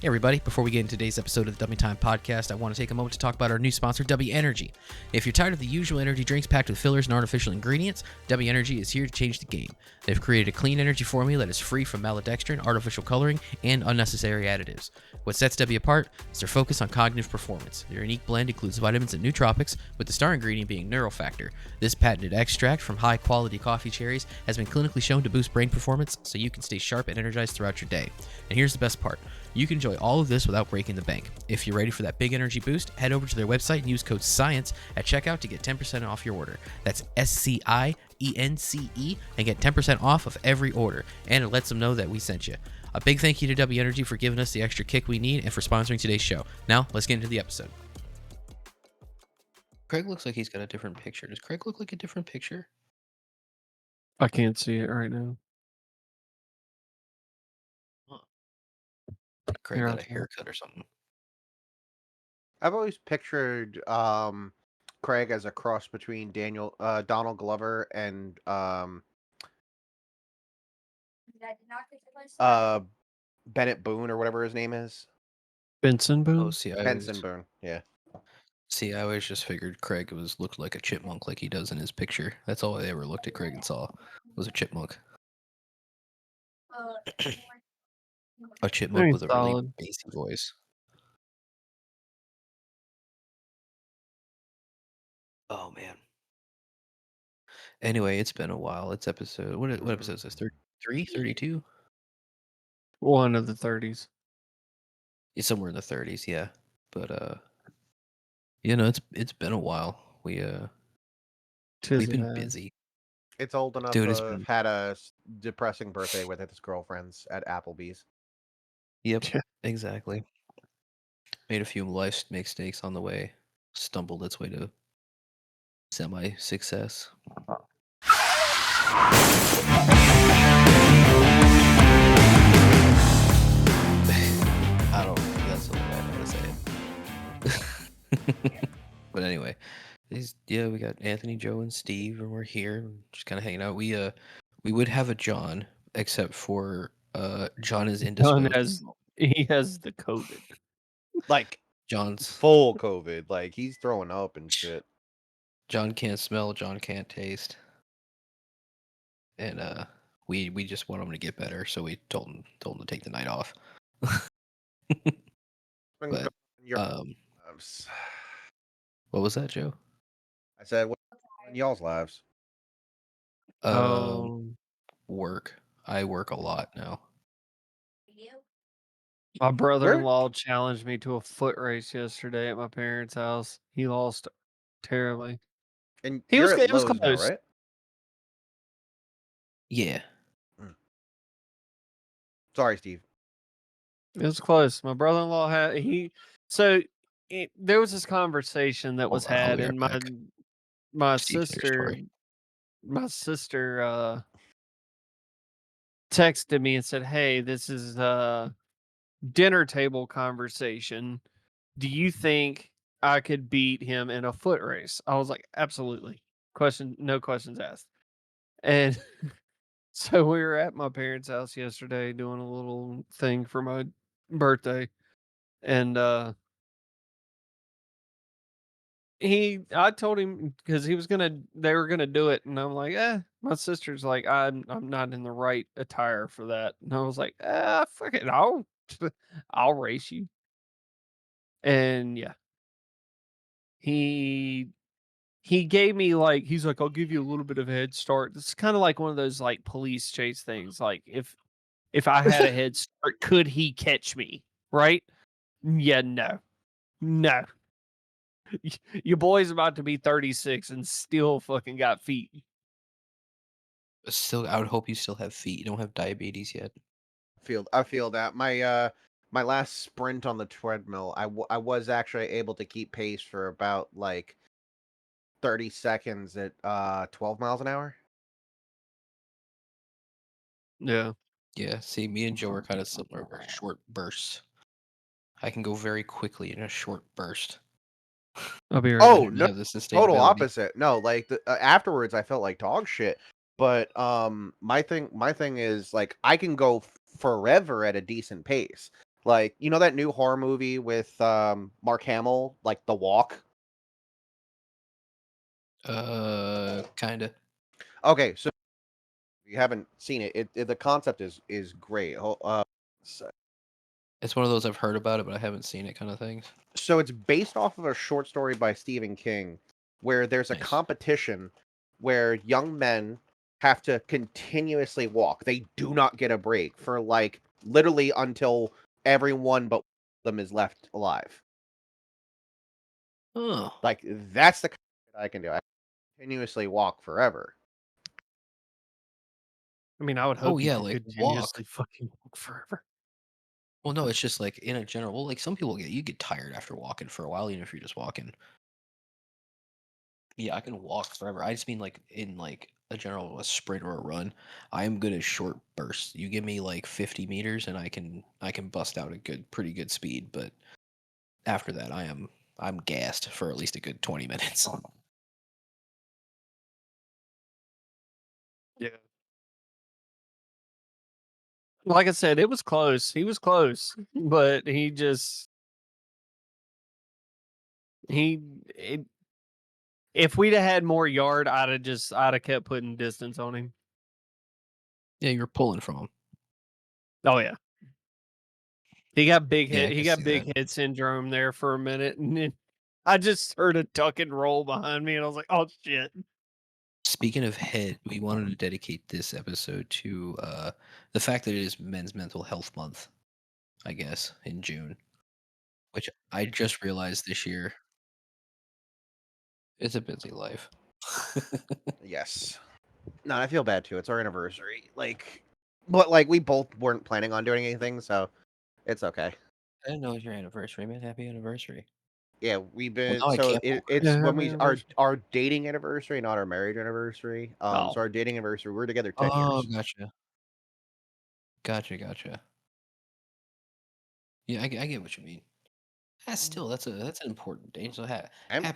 Hey everybody, before we get into today's episode of the Dummy Time Podcast, I want to take a moment to talk about our new sponsor, W Energy. If you're tired of the usual energy drinks packed with fillers and artificial ingredients, W Energy is here to change the game. They've created a clean energy formula that is free from maltodextrin, artificial coloring, and unnecessary additives. What sets W apart is their focus on cognitive performance. Their unique blend includes vitamins and nootropics, with the star ingredient being Neurofactor. This patented extract from high-quality coffee cherries has been clinically shown to boost brain performance so you can stay sharp and energized throughout your day. And here's the best part. You can enjoy all of this without breaking the bank. If you're ready for that big energy boost, head over to their website and use code SCIENCE at checkout to get 10% off your order. That's SCIENCE and get 10% off of every order. And it lets them know that we sent you. A big thank you to W Energy for giving us the extra kick we need and for sponsoring today's show. Now, let's get into the episode. Craig looks like he's got a different picture. Does Craig look like a different picture? I can't see it right now. Craig got a haircut or something. I've always pictured Craig as a cross between Donald Glover and Bennett Boone or whatever his name is. Benson Boone? Oh, see, Benson Boone, yeah. See, I always just figured Craig looked like a chipmunk like he does in his picture. That's all I ever looked at Craig and saw was a chipmunk. A chipmunk with a really bassy voice. Oh, man. Anyway, it's been a while. It's episode... What episode is this? 33? 32? One of the 30s. It's somewhere in the 30s, yeah. But, you know, it's been a while. We've been busy. It's old enough to have had a depressing birthday with his girlfriends at Applebee's. Yep, exactly. Made a few life mistakes on the way. Stumbled its way to semi-success. I don't know. That's the way I know to say it. But anyway, we got Anthony, Joe, and Steve, and we're here, just kind of hanging out. We would have a John, except for John is indisposed. He has the COVID. Like John's full COVID. Like he's throwing up and shit. John can't smell. John can't taste. And we just want him to get better, so we told him to take the night off. But what was that, Joe? I said, what in y'all's lives? Work. I work a lot now. My brother-in-law challenged me to a foot race yesterday at my parents' house. He lost terribly. And it was close now, right? Yeah. Sorry, Steve. It was close. My brother-in-law there was this conversation that was had, and my sister texted me and said, "Hey, this is a dinner table conversation. Do you think I could beat him in a foot race?" I was like, "Absolutely. No questions asked." And so we were at my parents' house yesterday doing a little thing for my birthday, and I told him because they were gonna do it, and I'm like, my sister's like, I'm not in the right attire for that, and I was like, fuck it, I'll race you, and yeah, he gave me he's like, I'll give you a little bit of a head start. It's kind of like one of those like police chase things, like if I had a head start, could he catch me? Right? Yeah, no. Your boy's about to be 36 and still fucking got feet. I would hope you still have feet. You don't have diabetes yet. I feel that. My last sprint on the treadmill, I was actually able to keep pace for about like 30 seconds at 12 miles an hour. Yeah. Yeah, see, me and Joe are kind of similar. We're short bursts. I can go very quickly in a short burst. I'll be right back. No, total opposite. No, like afterwards I felt like dog shit. But my thing is like I can go forever at a decent pace. Like, you know that new horror movie with Mark Hamill, like The Walk? Kinda. Okay, so if you haven't seen it, the concept is great. So It's one of those I've heard about it, but I haven't seen it kind of things. so it's based off of a short story by Stephen King where there's a Nice. competition where young men have to continuously walk. They do not get a break for like literally until everyone but them is left alive. Oh. Like that's the kind of shit I can do. I continuously walk forever. I mean, I would Oh hope you yeah, could like continuously walk. fucking walk forever. Well, no, it's just like in a general. Well, like some people you get tired after walking for a while, even if you're just walking. Yeah, I can walk forever. I just mean like in like a general a sprint or a run. I am good at short bursts. You give me like 50 meters and I can bust out a pretty good speed. But after that, I'm gassed for at least a good 20 minutes. Yeah. Like I said, it was close. He was close, but he it, if we'd have had more yard, I'd have kept putting distance on him. Yeah, you're pulling from them. Oh yeah. He got big Yeah, head. I He can see got that. big head syndrome there for a minute, and then I just heard a tuck and roll behind me, and I was like, "Oh shit!" Speaking of head, we wanted to dedicate this episode to the fact that it is Men's Mental Health Month, I guess, in June, which I just realized this year. It's a busy life. Yes. No, I feel bad too. It's our anniversary. But like we both weren't planning on doing anything, so it's okay. I didn't know it was your anniversary, man. Happy anniversary. Yeah, we've Well, been now I so can't pull crank. it's Yeah, when happy we anniversary. our dating anniversary, not our marriage anniversary. So Oh, our dating anniversary, we were together 10 Oh, years. gotcha. Gotcha. Yeah, I get what you mean. That's an important date. So happy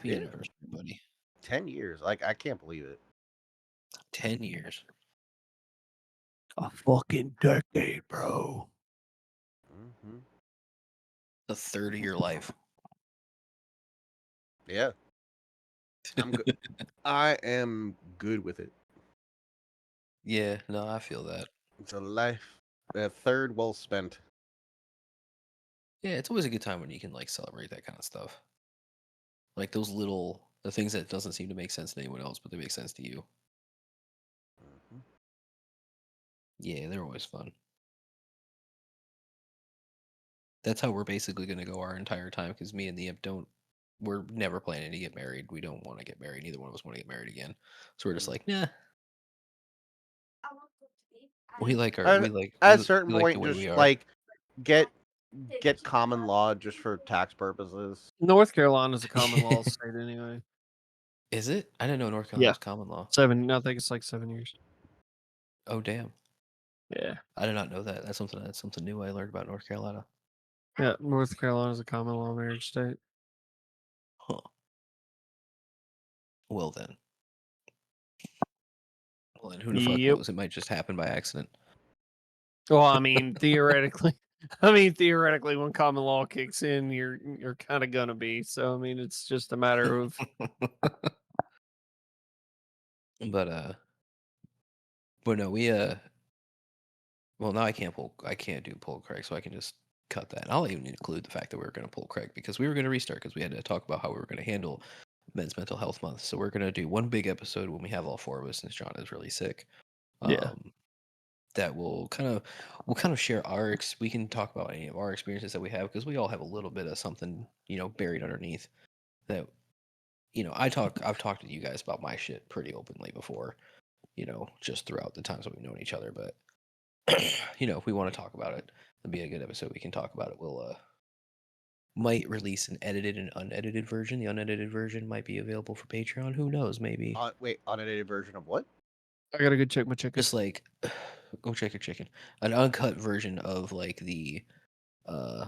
Yeah, anniversary, buddy. 10 years. Like I can't believe it. 10 years. a fucking decade, bro. Hmm. A third of your life. Yeah, I'm good. I am good with it. Yeah, no, I feel that. It's a third well spent. Yeah, it's always a good time when you can like celebrate that kind of stuff. Like the things that doesn't seem to make sense to anyone else, but they make sense to you. Mhm. Yeah, they're always fun. That's how we're basically going to go our entire time because me and the imp don't. We're never planning to get married. We don't want to get married. Neither one of us want to get married again. So we're just Mhm. like, nah. We like our At, at a certain we like the point, way we just are. like get get common law just for tax purposes. North Carolina's a common law state anyway. Is it? I didn't know North Carolina Yeah, was common law. 7. I think it's like 7 years. Oh damn! Yeah, I did not know that. That's something new I learned about North Carolina. yeah. North Carolina's a common law marriage state. Huh. Well then. Well then, who the fuck Yep. knows? It might just happen by accident. Well, I mean, theoretically, when common law kicks in, you're kind of gonna be. So, I mean, it's just a matter of But but no, we well now I can't do pull Craig, so I can just cut that. I'll even include the fact that we were gonna pull Craig because we were gonna restart because we had to talk about how we were gonna handle Men's Mental Health Month. So we're gonna do one big episode when we have all four of us since John is really sick. yeah, Um that we'll kind of share we can talk about any of our experiences that we have because we all have a little bit of something, buried underneath that I've talked to you guys about my shit pretty openly before, just throughout the times that we've known each other, but if we want to talk about it, it'll be a good episode. We can talk about it. We'll might release an edited and unedited version. The unedited version might be available for Patreon. Who knows? Maybe Wait, unedited version of what? I gotta go check my chicken. just like go check your chicken. An uncut version of like uh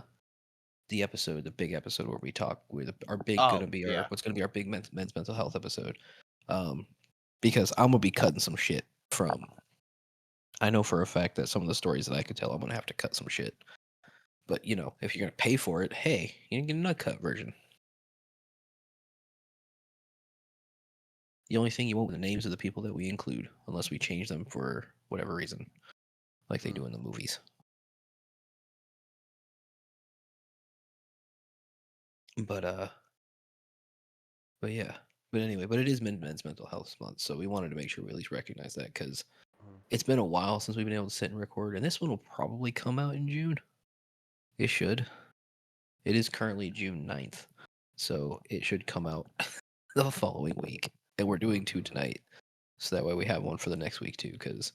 the episode, the big episode where we talk with our big Oh, gonna be our yeah. what's gonna be our big men's mental health episode. Um, because I'm gonna be cutting some shit from. I know for a fact that some of the stories that I could tell, I'm gonna have to cut some shit. But if you're gonna pay for it, hey, you can get a nut cut version. The only thing you won't the names of the people that we include, unless we change them for whatever reason, like they do in the movies. But yeah. But anyway, it is Men's Mental Health Month, so we wanted to make sure we at least recognize that because it's been a while since we've been able to sit and record, and this one will probably come out in June. It should. It is currently June 9th, so it should come out the following week. And we're doing 2 tonight, so that way we have one for the next week too, because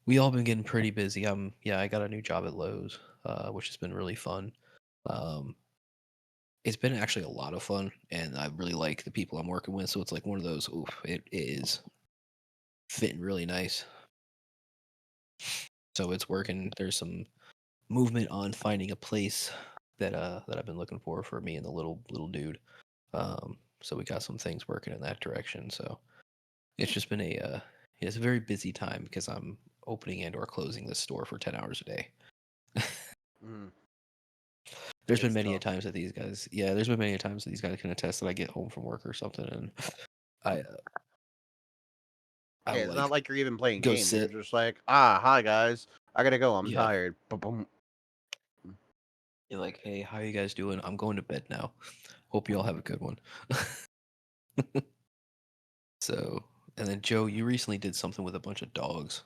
we all been getting pretty busy. I got a new job at Lowe's, which has been really fun. It's been actually a lot of fun, and I really like the people I'm working with. So it's like one of those. Oof, it is fitting really nice. So it's working. There's some movement on finding a place that I've been looking for me and the little dude. So we got some things working in that direction. So it's just been it's a very busy time because I'm opening and or closing this store for 10 hours a day. There's been many times that these guys can attest that I get home from work or something and it's not like you're even playing go games. sit. You're just like, hi guys, I gotta go. I'm tired. Boom. You're like, hey, how are you guys doing? I'm going to bed now. Hope you all have a good one. So, and then Joe, you recently did something with a bunch of dogs.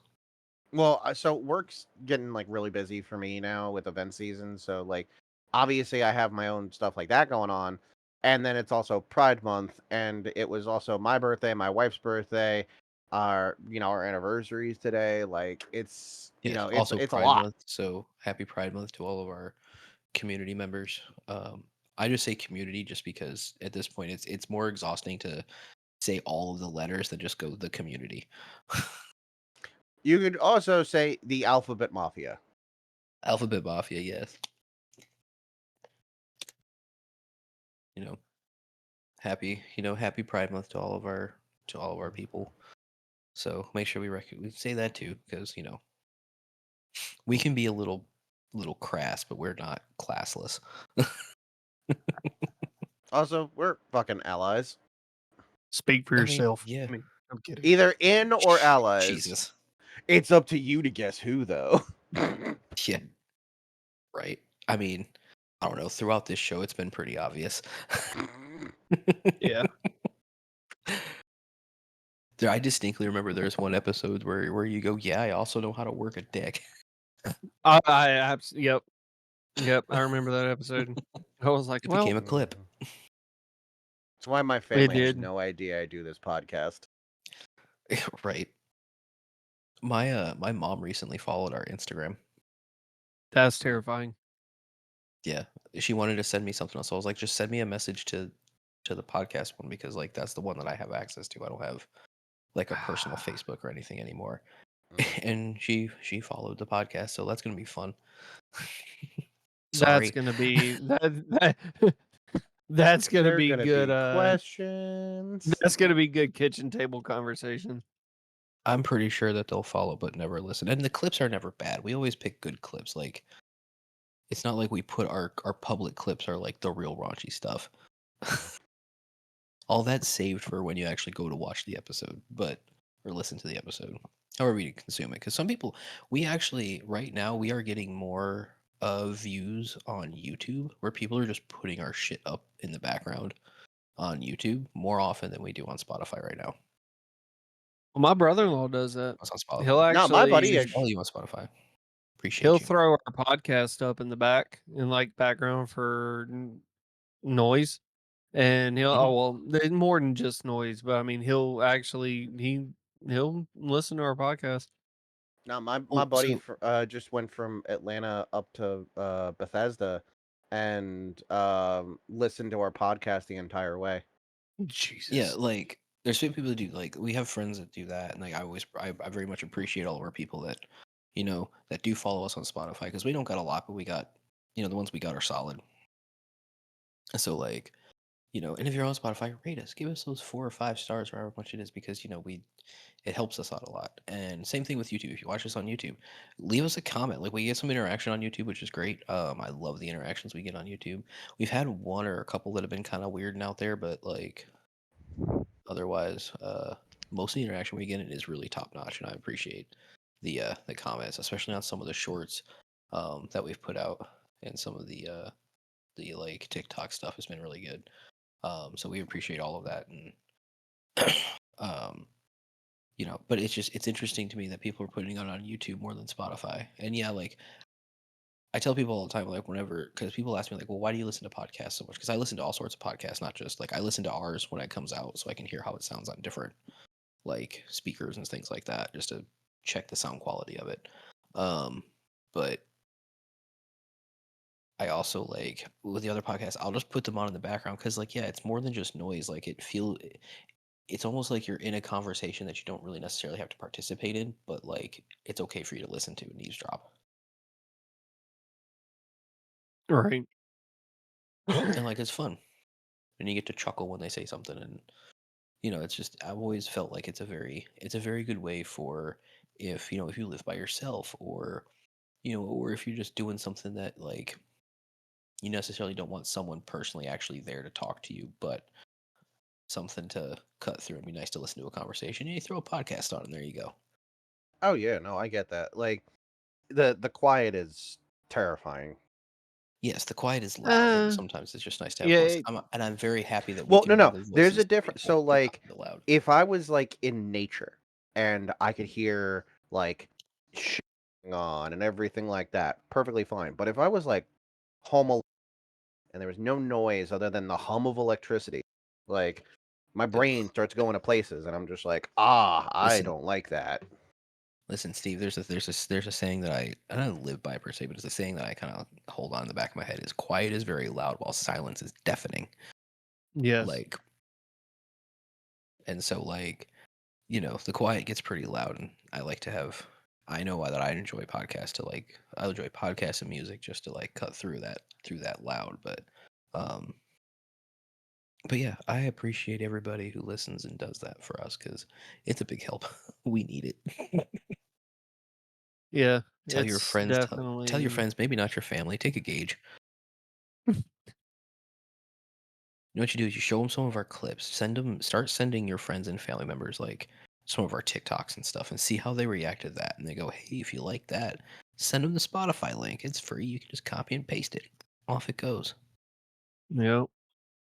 Well, so work's getting like really busy for me now with event season. So like, obviously I have my own stuff like that going on, and then it's also Pride Month, and it was also my birthday, my wife's birthday, our anniversaries today. Like it's Also it's a Pride lot. Month. So happy Pride Month to all of our community members. I just say community just because at this point it's more exhausting to say all of the letters than just go the community. You could also say the Alphabet Mafia. Alphabet Mafia, yes. Happy Pride Month to all of our people. So make sure we say that too, because we can be a little crass, but we're not classless. Also, we're fucking allies. Speak for yourself. Yeah. I mean, I'm kidding. Either in or allies. Jesus. It's up to you to guess who, though. Yeah. Right. I mean, I don't know. Throughout this show, it's been pretty obvious. Yeah. I distinctly remember there's one episode where you go, yeah, I also know how to work a dick. Yep. I remember that episode. I was like, It became a clip. That's why my family has no idea I do this podcast. Right. My mom recently followed our Instagram. That's terrifying. Yeah, she wanted to send me something else. So I was like, just send me a message to the podcast one because like that's the one that I have access to. I don't have like a personal Facebook or anything anymore. And she followed the podcast, so that's gonna be fun. Sorry. That's gonna be that's gonna be good. Questions. That's gonna be good kitchen table conversation. I'm pretty sure that they'll follow but never listen. And the clips are never bad. We always pick good clips. Like it's not like we put our public clips are like the real raunchy stuff. All that's saved for when you actually go to watch the episode, or listen to the episode, however you consume it. Because some people, we actually right now we are getting more views on YouTube where people are just putting our shit up in the background on YouTube more often than we do on Spotify right now. Well, my brother-in-law does that. That's on Spotify. He'll actually, No, my buddy Follow you on Spotify. Appreciate he'll you. throw our podcast up in the back in like background for noise, and there's more than just noise, but I mean, he'll listen to our podcast. No, my buddy just went from Atlanta up to Bethesda and listened to our podcast the entire way. Jesus. Yeah, like there's some people that do like we have friends that do that, and like I very much appreciate all of our people that that do follow us on Spotify because we don't got a lot, but we got the ones we got are solid. So like And if you're on Spotify, rate us. Give us those 4 or 5 stars, or however much it is, because it helps us out a lot. And same thing with YouTube. If you watch us on YouTube, leave us a comment. Like, we get some interaction on YouTube, which is great. I love the interactions we get on YouTube. We've had one or a couple that have been kind of weird and out there, but like otherwise, most of the interaction we get is really top notch, and I appreciate the comments, especially on some of the shorts that we've put out, and some of the like TikTok stuff has been really good. So we appreciate all of that, and um, but it's interesting to me that people are putting it on YouTube more than Spotify. And yeah, like I tell people all the time, like whenever, because people ask me like, well, why do you listen to podcasts so much? Because I listen to all sorts of podcasts, not just like I listen to ours when it comes out, so I can hear how it sounds on different like speakers and things like that, just to check the sound quality of it. But I also like with the other podcasts, I'll just put them on in the background because, like, yeah, it's more than just noise. Like, it's almost like you're in a conversation that you don't really necessarily have to participate in, but like, it's okay for you to listen to and eavesdrop. Right. And like, it's fun, and you get to chuckle when they say something, and it's just I've always felt like it's a very good way for if you live by yourself, or or if you're just doing something that like you necessarily don't want someone personally actually there to talk to you, but something to cut through and be nice to listen to a conversation. And you throw a podcast on, and there you go. Oh yeah, no, I get that. Like the quiet is terrifying. Yes, the quiet is loud, and uh, sometimes it's just nice to have yeah. voice. And I'm very happy that we Well, can no, have no. the There's a voices that we difference. So, do not like, be loud. if I was like in nature and I could hear like shit going on and everything like that, perfectly fine. But if I was like home alone and there was no noise other than the hum of electricity, like my brain starts going to places, and I'm just like, I Listen, don't like that. listen, Steve. There's a saying that I don't live by per se, but it's a saying that I kind of hold on in the back of my head: is quiet is very loud, while silence is deafening. Yes. Like, and so like the quiet gets pretty loud, and I like to have. I know that I enjoy podcasts to like. I enjoy podcasts and music just to like cut through that loud, um, but yeah, I appreciate everybody who listens and does that for us because it's a big help. We need it. Yeah. Tell your It's friends. Tell your definitely. friends. Maybe not your family. Take a gauge. You know what you do is you show them some of our clips. Start sending your friends and family members like some of our TikToks and stuff, and see how they react to that. And they go, "Hey, if you like that, send them the Spotify link. It's free. You can just copy and paste it. Off it goes." Yep.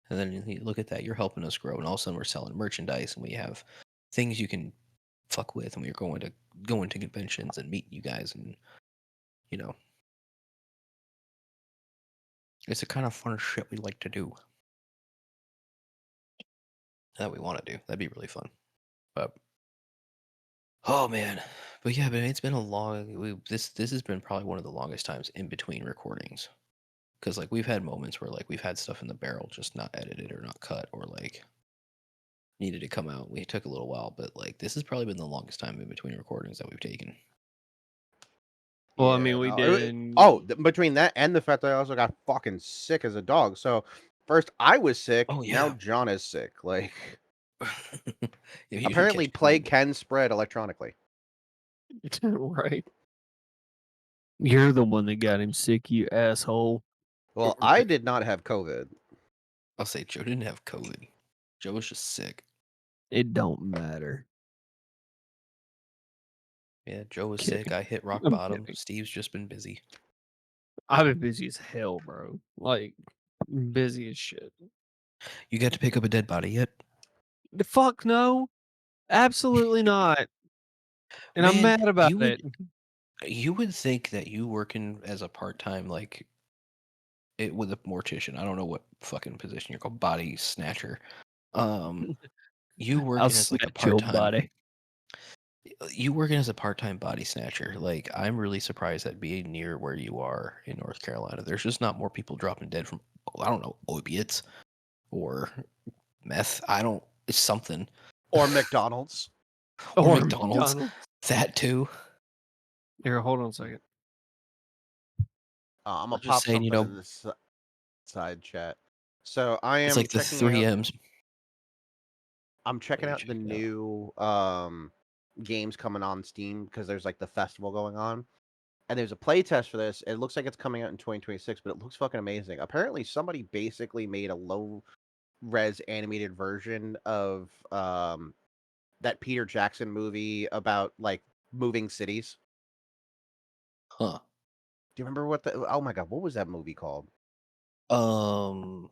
And then you look at that. You're helping us grow, and all of a sudden we're selling merchandise, and we have things you can fuck with, and we're going to conventions and meeting you guys, and you know, it's the kind of fun shit we like to do that we want to do. That'd be really fun. But oh man, but yeah, but it's been a long. This has been probably one of the longest times in between recordings because like we've had moments where like we've had stuff in the barrel just not edited or not cut or like needed to come out. We took a little while, but like this has probably been the longest time in between recordings that we've taken. Well, I mean, Yeah, we no. did. Between that and the fact that I also got fucking sick as a dog. So first I was sick, Oh now yeah. John is sick. Like Yeah, you didn't apparently catch plague COVID. can spread electronically. Right. You're the one that got him sick, you asshole. Well, I did not have COVID. I'll say Joe didn't have COVID. Joe was just sick. It don't matter. Yeah, Joe was sick. Kidding. I hit rock I'm bottom. kidding. Steve's just been busy. I've been busy as hell, bro. Like, busy as shit. You got to pick up a dead body yet? The fuck no. Absolutely not. And I'm Man, mad about it. you would think that you working as a part-time like it with a mortician. I don't know what fucking position you're called, body snatcher. Um, you I'll working as like a snatch your part-time body. you working as a part-time body snatcher. Like I'm really surprised that being near where you are in North Carolina, there's just not more people dropping dead from I don't know, opiates or meth. I don't it's something. Or McDonald's. Or Or McDonald's. McDonald's. That too. Here, hold on a second. I'm I'm gonna just pop saying, something in this side chat. So I It's am like the checking three out. M's. I'm checking Maybe out the check it out. new games coming on Steam because there's like the festival going on, and there's a playtest for this. It looks like it's coming out in 2026, but it looks fucking amazing. Apparently, somebody basically made a low res animated version of that Peter Jackson movie about like moving cities. Huh. Do you remember what the? Oh my god, what was that movie called? Um,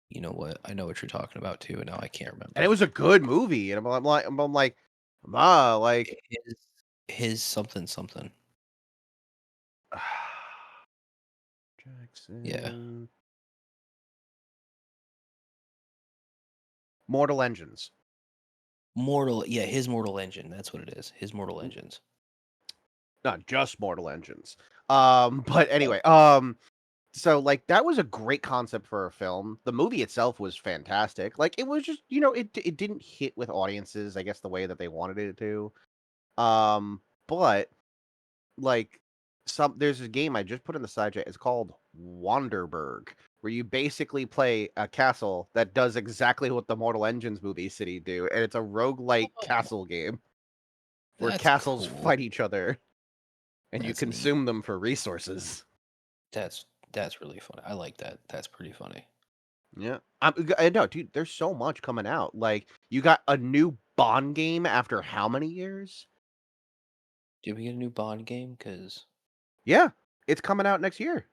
you know what? I know what you're talking about too, and now I can't And it remember. was a good movie, and I'm like, like His something something. Yeah. Jackson. Mortal Engines. His Mortal Engine. That's what it is. His Mortal N- Engines. Not just Mortal Engines. But Oh, anyway, so like that was a great concept for a film. The movie itself was fantastic. Like it was just, it didn't hit with audiences, I guess the way that they wanted it to. But like there's a game I just put in the side chat. It's called Wanderberg, where you basically play a castle that does exactly what the Mortal Engines movie City do, and it's a roguelike oh, castle game where that's castles cool. fight each other and you That's neat. consume them for resources. That's really funny. I like that. That's pretty funny. Yeah. I know, dude, there's so much coming out. Like, you got a new Bond game after how many years? Did we get a new Bond game? Because Yeah, it's coming out next year.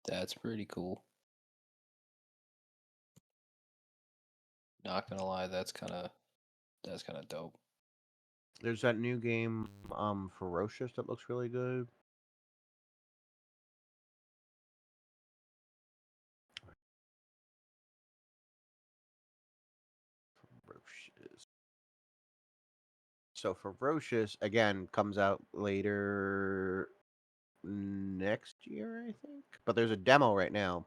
that's pretty cool. Not gonna lie, that's kind of dope. There's that new game, Ferocious, that looks really good. Ferocious. So Ferocious again comes out later next year, I think. But there's a demo right now.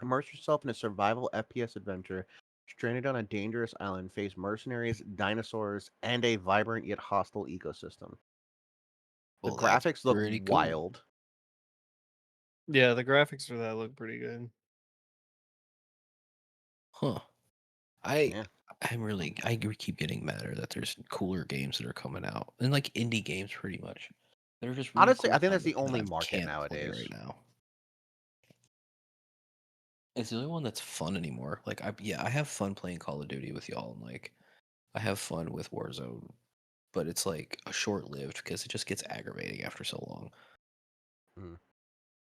Immerse yourself in a survival FPS adventure. Stranded on a dangerous island, face mercenaries, dinosaurs, and a vibrant yet hostile ecosystem. The Well, that's graphics look pretty cool. wild. Yeah, the graphics for that look pretty good. Huh. I Yeah. I keep getting madder that there's cooler games that are coming out. And like indie games pretty much. They're just really Honestly, I cool think that's the that only I market can't play nowadays. right now. It's the only one that's fun anymore. Like I have fun playing Call of Duty with y'all and like I have fun with Warzone, but it's like a short-lived because it just gets aggravating after so long. Mm.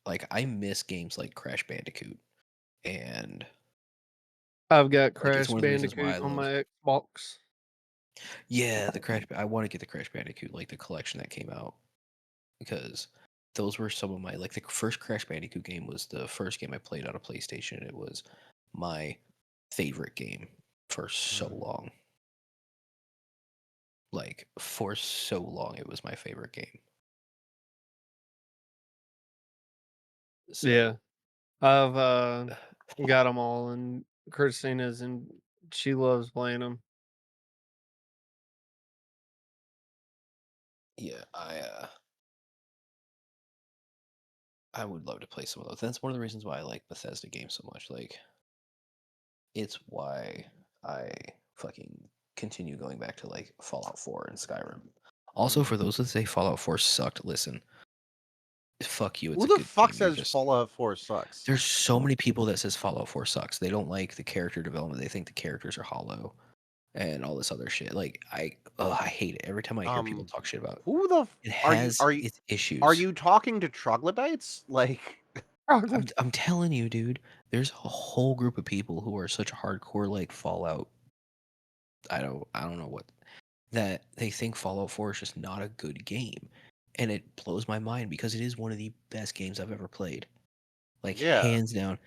Like I miss games like Crash Bandicoot and I've got like it's Crash one of the reasons why Bandicoot I on love. my Xbox. Yeah, I want to get the Crash Bandicoot like the collection that came out because those were some of my like the first Crash Bandicoot game was the first game I played on a PlayStation. It was my favorite game for so Mm. long. Like for so long, it was my favorite game. Yeah, So I've got them all, and Christina's and she loves playing them. yeah, I would love to play some of those. That's one of the reasons why I like Bethesda games so much. Like it's why I fucking continue going back to like Fallout 4 and Skyrim. Also, for those that say Fallout 4 sucked, listen, fuck you. It's Who a the good fuck game. You're says just Fallout 4 sucks? there's so many people that says Fallout 4 sucks. They don't like the character development. They think the characters are hollow and all this other shit. Like I hate it every time I hear people Um, talk shit about it. who the It are you has are you its are issues. you talking to troglodytes? Like, I'm telling you, dude. There's a whole group of people who are such hardcore like Fallout. I don't know what that they think Fallout 4 is just not a good game. And it blows my mind because it is one of the best games I've ever played. Like yeah. hands down.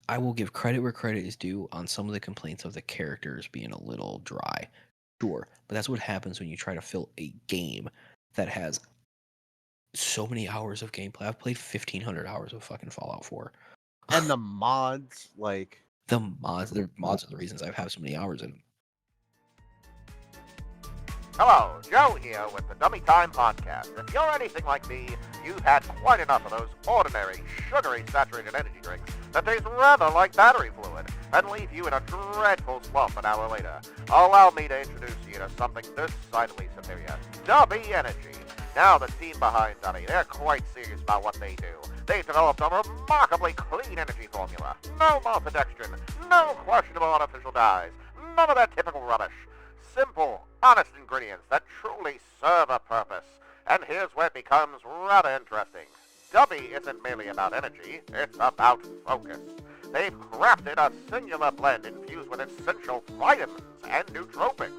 I will give credit where credit is due on some of the complaints of the characters being a little dry. Sure, but that's what happens when you try to fill a game that has so many hours of gameplay. I've played 1,500 hours of fucking Fallout 4. And the mods, like, The mods are the reasons I've had so many hours in. Hello, Joe here with the Dummy Time Podcast. If you're anything like me, you've had quite enough of those ordinary, sugary, saturated energy drinks that taste rather like battery fluid and leave you in a dreadful slump an hour later. Allow me to introduce you to something decidedly superior. Dummy Energy. Now, the team behind Dummy, they're quite serious about what they do. They've developed a remarkably clean energy formula. No maltodextrin, no questionable artificial dyes, none of that typical rubbish. Simple, honest ingredients that truly serve a purpose. And here's where it becomes rather interesting. Dummy isn't merely about energy, it's about focus. They've crafted a singular blend infused with essential vitamins and nootropics,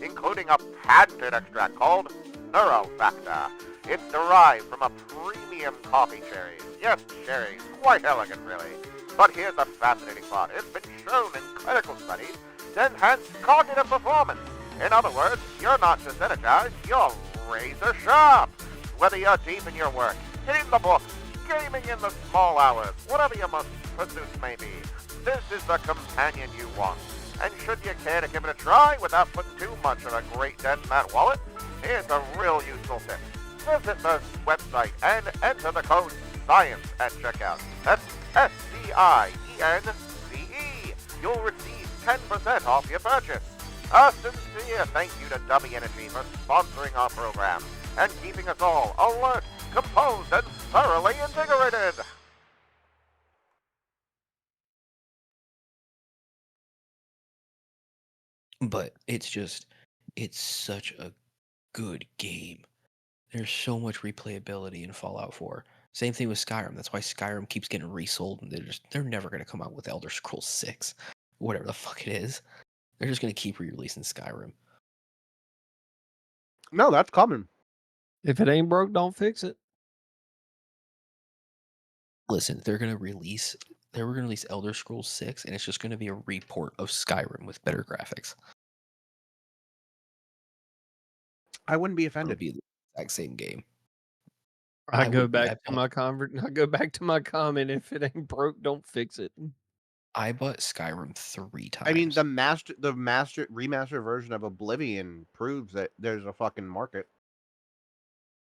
including a patented extract called Neurofactor. It's derived from a premium coffee cherry. Yes, cherries, quite elegant really. But here's the fascinating part. It's been shown in clinical studies to enhance cognitive performance. In other words, you're not just energized, you're razor sharp. Whether you're deep in your work, hitting the books, gaming in the small hours, whatever your most pursuits may be, this is the companion you want. And should you care to give it a try without putting too much of a great dent in that wallet, here's a real useful tip. Visit the website and enter the code SCIENCE at checkout. That's SCIENCE. You'll receive 10% off your purchase. A sincere thank you to Dummy Energy for sponsoring our program and keeping us all alert, composed, and thoroughly invigorated. But it's such a good game. There's so much replayability in Fallout 4. Same thing with Skyrim. That's why Skyrim keeps getting resold, and they're never gonna come out with Elder Scrolls 6, whatever the fuck it is. They're just gonna keep re-releasing Skyrim. No, that's coming. If it ain't broke, don't fix it. Listen, they were gonna release Elder Scrolls 6, and it's just gonna be a report of Skyrim with better graphics. I wouldn't be It'll offended. be the exact same game. I go would be. back to my I go back to my comment. If it ain't broke, don't fix it. I bought Skyrim 3 times. I mean, the remastered version of Oblivion proves that there's a fucking market.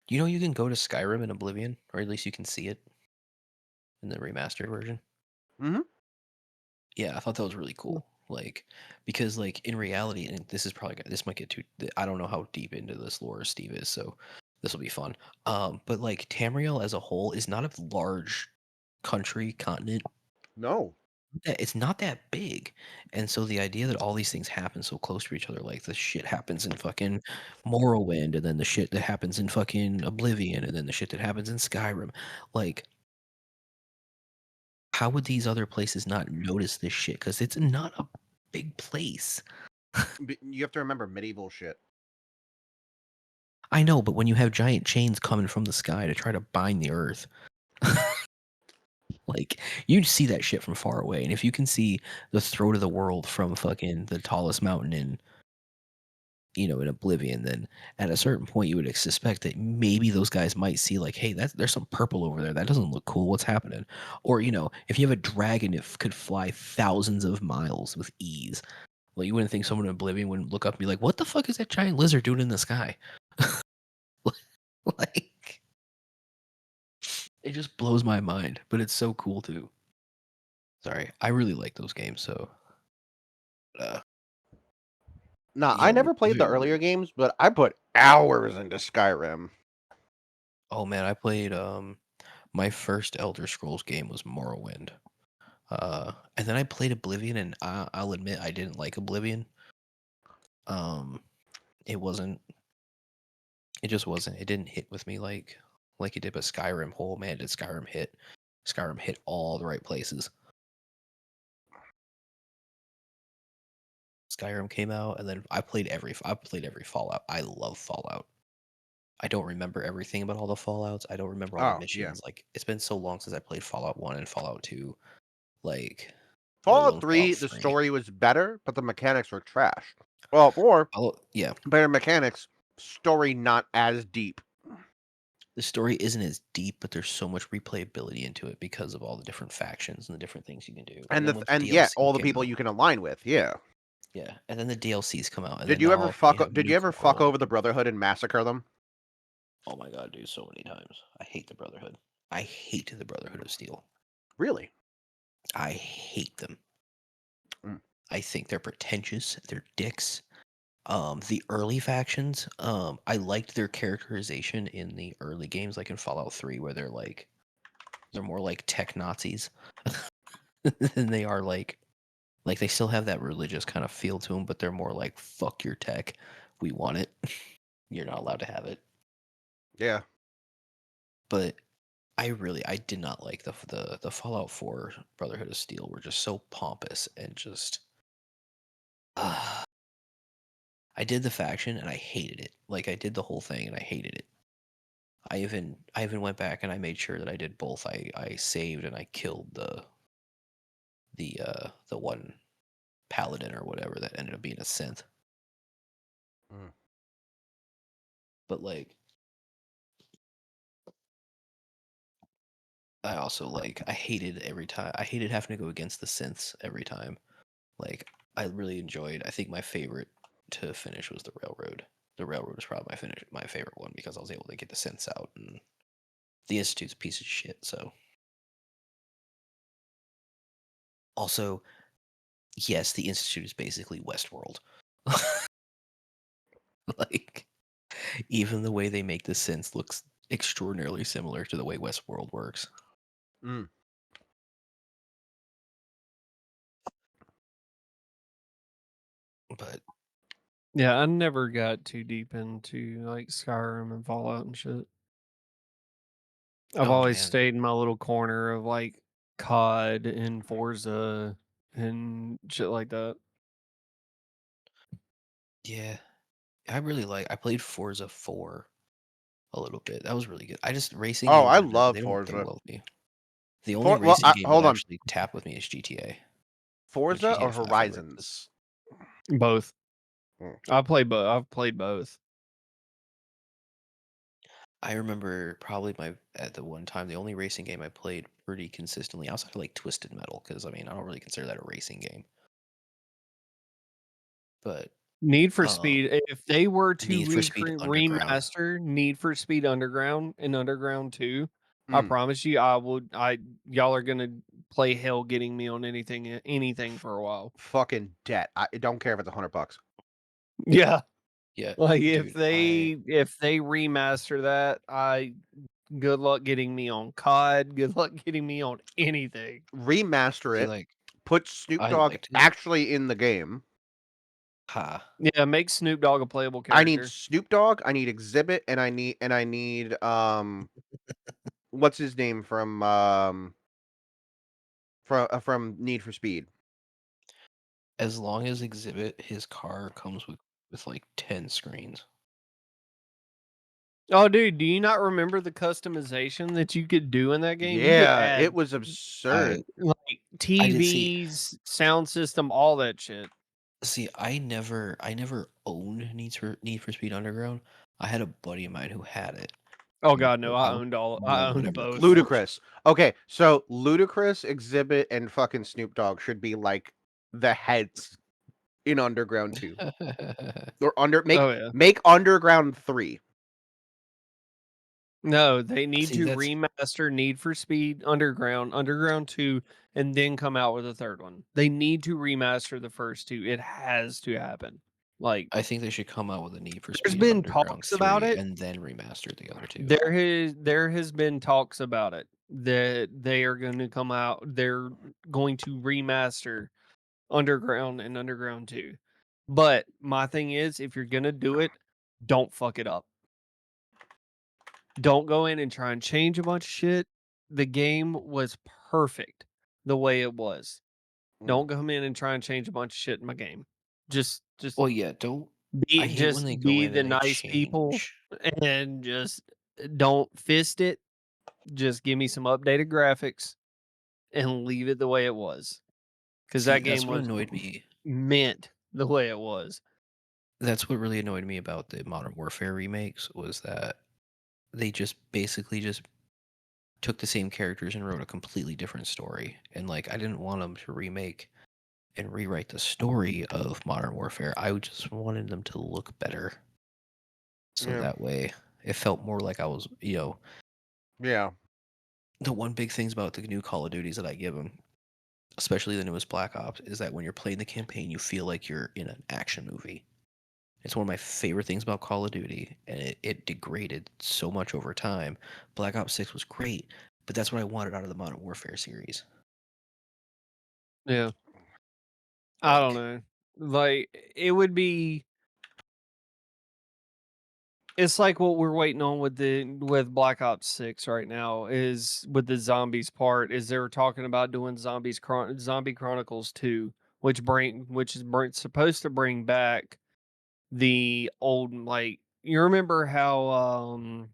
You know, you can go to Skyrim in Oblivion, or at least you can see it in the remastered version. Mhm. Yeah, I thought that was really cool. Like, because like in reality, and this might get too. I don't know how deep into this lore Steve is, so this will be fun. But like Tamriel as a whole is not a large continent. No. It's not that big, and so the idea that all these things happen so close to each other, like the shit happens in fucking Morrowind, and then the shit that happens in fucking Oblivion, and then the shit that happens in Skyrim, like how would these other places not notice this shit? Because it's not a big place. You have to remember medieval shit. I know, but when you have giant chains coming from the sky to try to bind the earth, like you see that shit from far away, and if you can see the throat of the world from fucking the tallest mountain in Oblivion, then at a certain point you would suspect that maybe those guys might see like, hey, there's some purple over there. That doesn't look cool. What's happening? Or if you have a dragon, it could fly thousands of miles with ease. Well, you wouldn't think someone in Oblivion wouldn't look up and be like, what the fuck is that giant lizard doing in the sky? Like, it just blows my mind, but it's so cool too. Sorry, I really like those games, so. Nah, Yeah, I never played the earlier games, but I put hours into Skyrim. Oh man, I played my first Elder Scrolls game was Morrowind. And then I played Oblivion, and I'll admit I didn't like Oblivion. It just wasn't. It didn't hit with me like it did. But Skyrim, oh man, did Skyrim hit? Skyrim hit all the right places. Skyrim came out, and then I played every Fallout. I love Fallout. I don't remember everything about all the Fallouts. I don't remember all the missions. Yeah. Like it's been so long since I played Fallout 1 and Fallout 2. Like Fallout 3, the story was better, but the mechanics were trash. Well, 4, yeah, better mechanics, story not as deep. The story isn't as deep, but there's so much replayability into it because of all the different factions and the different things you can do. And all the people you can align with, yeah. Yeah, and then the DLCs come out, and Did then you now ever you fuck? have Did New you ever fuck Coral. over the Brotherhood and massacre them? Oh my god, dude, so many times. I hate the Brotherhood. I hate the Brotherhood of Steel. Really? I hate them. Mm. I think they're pretentious. They're dicks. The early factions, I liked their characterization in the early games, like in Fallout 3, where they're more like tech Nazis than they are like they still have that religious kind of feel to them, but they're more like fuck your tech, we want it, you're not allowed to have it. Yeah. But I did not like the Fallout 4 Brotherhood of Steel were just so pompous and just I did the faction and I hated it. Like I did the whole thing and I hated it. I even went back and I made sure that I did both. I saved and I killed the one paladin or whatever that ended up being a synth. Mm. But like I also I hated every time. I hated having to go against the synths every time. Like I really enjoyed. I think my favorite to finish was the railroad. The railroad was probably my favorite one because I was able to get the synths out, and the Institute's a piece of shit. So also, yes, the Institute is basically Westworld. Like even the way they make the synths looks extraordinarily similar to the way Westworld works. Mm. But Yeah, I never got too deep into like Skyrim and Fallout and shit. I've oh always man, stayed in my little corner of like COD and Forza and shit like that. yeah, I played Forza 4 a little bit. That was really good. Racing Oh, games I are never, love they don't go Forza. well with me. The only Well, racing game that hold on. actually tapped with me is GTA. But Forza or GTA 5 never did. Horizons? Both. Mm. I've played both. I remember probably at the one time the only racing game I played pretty consistently outside of like Twisted Metal, because I mean I don't really consider that a racing game. But Need for um, Speed. If they were to Need for Speed Underground. remaster Need for Speed Underground and Underground 2, I Mm. promise you, y'all are gonna play hell getting me on anything for a while. Fucking debt. I don't care if it's $100. Yeah, Yeah, like dude, if they remaster that, good luck getting me on COD. Good luck getting me on anything. Remaster see it. like Put Snoop I Dogg liked it. actually in the game. Ha. Yeah, make Snoop Dogg a playable I need character. Snoop Dogg. I need Exhibit, and I need what's his name from Need for Speed. As long as Exhibit, his car comes with like 10 screens. Oh, dude, do you not remember the customization that you could do in that game? You could Yeah, add it was absurd. like I did see TVs, sound system, all that shit. I never owned Need for Speed Underground. I had a buddy of mine who had it. Oh And god, no, I owned whenever it both. came out. Ludicrous. Okay, so Ludicrous, Exhibit, and fucking Snoop Dogg should be like the heads in Underground 2. Or Oh yeah. make Underground 3. No, they need See, to that's remaster Need for Speed Underground 2, and then come out with a third one. They need to remaster the first two. It has to happen. Like I think they should come out with a Need for there's Speed been Underground talks about 3 it. and then remaster the other two. There has been talks about it that they are going to come out. They're going to remaster Underground and Underground 2. But my thing is, if you're going to do it, don't fuck it up. Don't go in and try and change a bunch of shit. The game was perfect the way it was. Don't come in and try and change a bunch of shit in my game. Just Well, yeah, I hate when they go be in the and they nice people change. and just don't fist it. Just give me some updated graphics and leave it the way it was. Because See, that that's game what was annoyed me. meant the way it was. That's what really annoyed me about the Modern Warfare remakes was that they just basically just took the same characters and wrote a completely different story. And like I didn't want them to remake and rewrite the story of Modern Warfare. I just wanted them to look better. So Yeah. that way it felt more like I was, Yeah. the one big things about the new Call of Duties that I give them, especially the newest Black Ops, is that when you're playing the campaign, you feel like you're in an action movie. It's one of my favorite things about Call of Duty, and it degraded so much over time. Black Ops 6 was great, but that's what I wanted out of the Modern Warfare series. Yeah. I don't Like, know. Like it would be. It's like what we're waiting on with Black Ops 6 right now is with the zombies part is they were talking about doing Zombie Chronicles 2, which is supposed to bring back the old like you remember how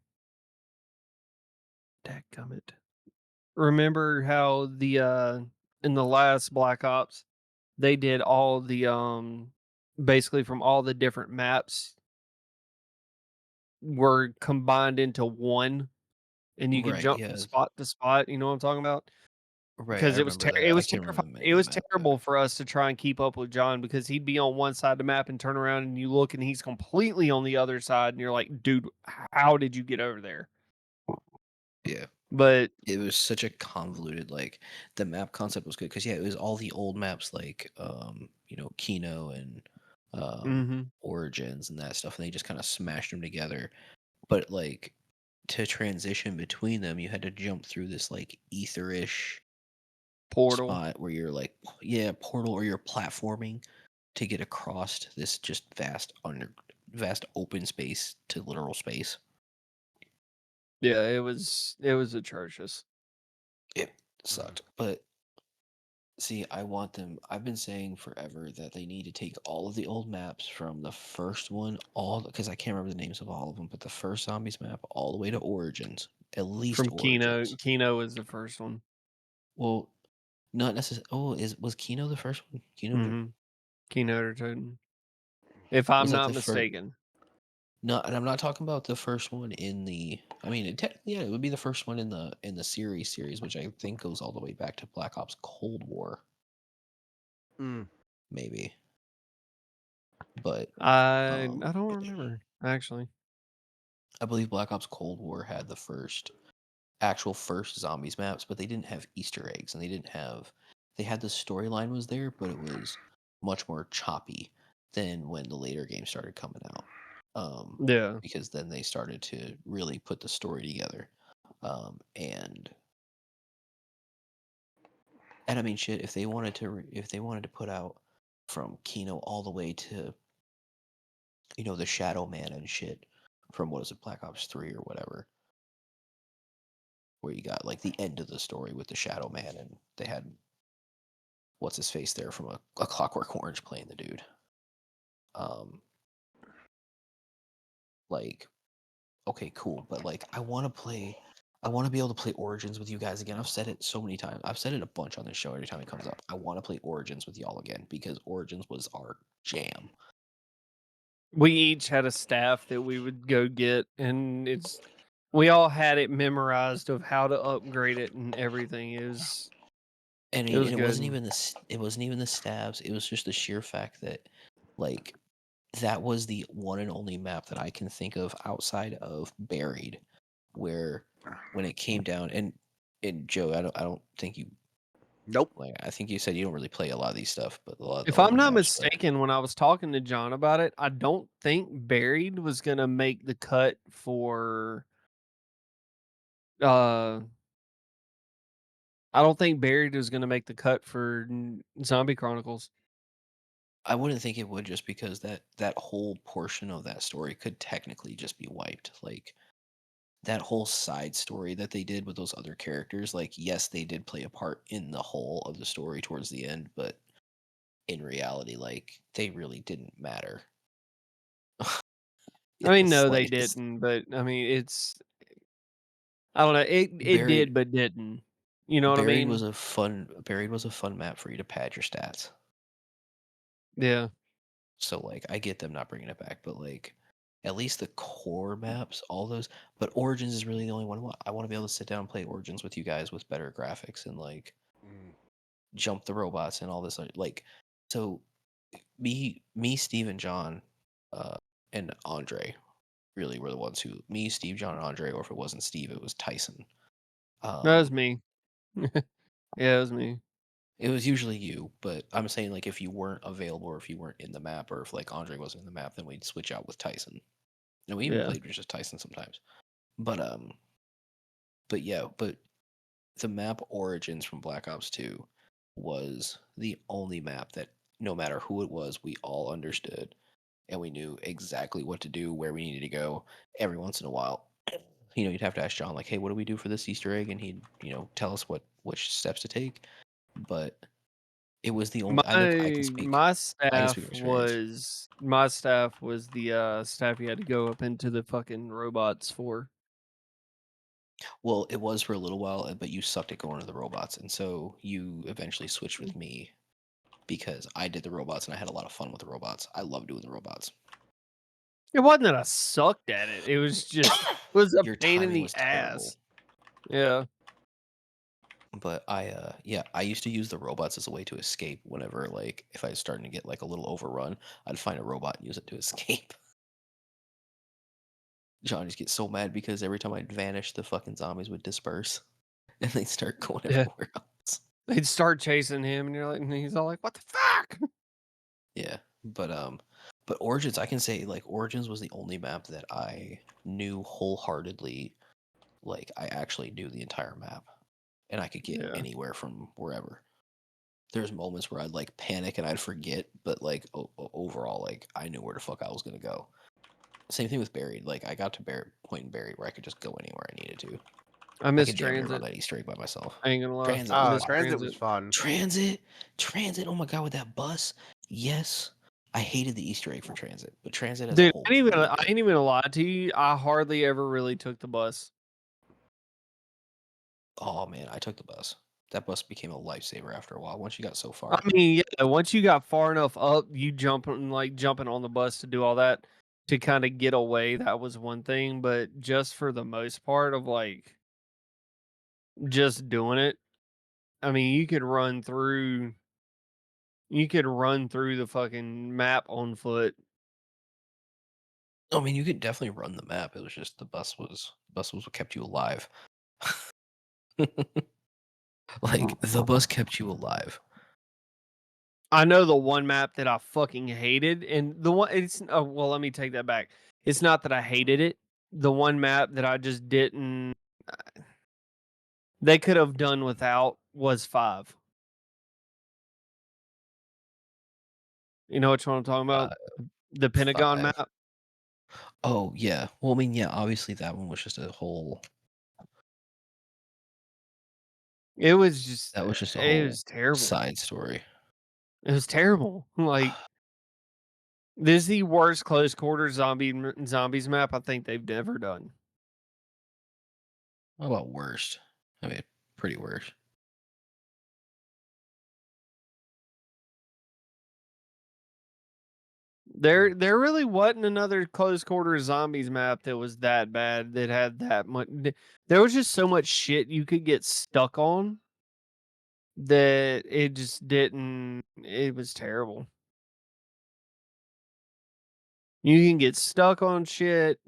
dadgummit. Remember how the in the last Black Ops they did all the basically from all the different maps were combined into one and you could right, jump from yeah, spot to spot, you know what I'm talking about? right. I Because remember it that. I was can't remember the it name of was the map, but terrible for us to try and keep up with John because he'd be on one side of the map and turn around and you look and he's completely on the other side and you're like, "Dude, how did you get over there?" yeah, But it was such a convoluted, like, the map concept was good because, yeah, it was all the old maps like, Kino and mhm, Origins and that stuff, and they just kind of smashed them together. But, like, to transition between them, you had to jump through this, like, etherish Portal. spot where you're like, yeah, portal, or you're platforming to get across this just vast open space to literal space. Yeah, it was atrocious. It sucked. But see, I've been saying forever that they need to take all of the old maps from the first one, because I can't remember the names of all of them, but the first Zombies map all the way to Origins, at least From Kino. Origins. Kino was the first one. Well, not necessarily. Oh, was Kino the first one? Mhm. Kino or Toten. If Was I'm that not the first? mistaken. No, and I'm not talking about the first one in the. I mean, technically, yeah, it would be the first one in the series, which I think goes all the way back to Black Ops Cold War, Mm. maybe. But I don't remember actually. I believe Black Ops Cold War had the actual first zombies maps, but they didn't have Easter eggs, and they had the storyline was there, but it was much more choppy than when the later games started coming out. Yeah. Because then they started to really put the story together. And I mean, shit, if they wanted to put out from Kino all the way to the Shadow Man and shit from what is it, Black Ops 3 or whatever, where you got like the end of the story with the Shadow Man and they had what's his face there from a Clockwork Orange playing the dude. Like, okay, cool, but like I want to be able to play Origins with you guys again. I've said it so many times. I've said it a bunch on this show every time it comes up. I want to play Origins with y'all again because Origins was our jam. We each had a staff that we would go get, and we all had it memorized of how to upgrade it and everything. I It mean, was and good. it wasn't even the stabs. It was just the sheer fact that, like, that was the one and only map that I can think of outside of Buried, where when it came down and Joe, I don't think you Nope. like. I think you said you don't really play a lot of these stuff, but a lot of the If I'm older not maps. But mistaken, when I was talking to John about it, I don't think Buried was gonna make the cut for uh I don't think Buried was gonna make the cut for Zombie Chronicles. I wouldn't think it would just because that whole portion of that story could technically just be wiped. Like that whole side story that they did with those other characters, like yes, they did play a part in the whole of the story towards the end, but in reality, like they really didn't matter. I mean, It's no, they like it's didn't, but I mean, I don't know. It Buried did, but didn't. You know what I mean? Buried was a fun map for you to pad your stats. Yeah. So like I get them not bringing it back, but like at least the core maps, all those. But Origins is really the only one I want to be able to sit down and play Origins with you guys with better graphics and like Mm. jump the robots and all this. Like So me, Steve, and John, and Andre really were the ones who Steve, John, and Andre, or if it wasn't Steve, it was Tyson. That was Um, me. Yeah, it was me. it was usually you, but I'm saying like if you weren't available or if you weren't in the map or if like Andre wasn't in the map, then we'd switch out with Tyson. And we even Yeah. played with just Tyson sometimes. But yeah, but the map Origins from Black Ops 2 was the only map that no matter who it was, we all understood and we knew exactly what to do, where we needed to go. Every once in a while, you'd have to ask John, like, hey, what do we do for this Easter egg? And he'd, tell us which steps to take. But it was the only I can speak My from staff experience. was the staff you had to go up into the fucking robots for. Well, it was for a little while, but you sucked at going to the robots, and so you eventually switched with me because I did the robots and I had a lot of fun with the robots. I love doing the robots. It wasn't that I sucked at it. It was just it was a Your pain in timing the was terrible. ass. Yeah. But I used to use the robots as a way to escape whenever, like, if I was starting to get like a little overrun, I'd find a robot and use it to escape. John just gets so mad because every time I'd vanish, the fucking zombies would disperse and they'd start going Yeah. everywhere else. They'd start chasing him, and he's all like, "What the fuck?" Yeah, but Origins, I can say like Origins was the only map that I knew wholeheartedly. Like I actually knew the entire map, and I could get Yeah. anywhere from wherever. There's moments where I'd like panic and I'd forget, but like overall, like I knew where the fuck I was gonna go. Same thing with Buried. Like I got to point in Buried where I could just go anywhere I needed to. I I miss could damn near run Transit. that Easter egg by myself. I ain't gonna lie. Transit I was miss fire. Transit was fun. Transit. Oh my god, with that bus. Yes, I hated the Easter egg for Transit, but Transit as a Dude, whole I was ain't even really I good. ain't even gonna lie to you. I hardly ever really took the bus. Oh man, I took the bus. That bus became a lifesaver after a while. Once you got so I far, mean, yeah, once you got far enough up, you jumping on the bus to do all that to kind of get away. That was one thing, but just for the most part of like just doing it, I mean, you could run through the fucking map on foot. I mean, you could definitely run the map. It was just the bus was what kept you alive. Like the bus kept you alive. I know the one map that I fucking hated, and the one it's well, let me take that back. It's not that I hated it. The one map that I just didn't they could have done without was 5. You know which one I'm talking Uh, about? The Pentagon 5. map. Oh yeah. Well, I mean, yeah. Obviously, that one was just a whole. It was just That was just a it whole was terrible. side story. It was terrible. Like this is the worst close quarter zombies map I think they've ever done. How about worst? I mean, pretty worst. There really wasn't another close quarter zombies map that was that bad that had that much. There was just so much shit you could get stuck on that it just didn't. It was terrible. You can get stuck on shit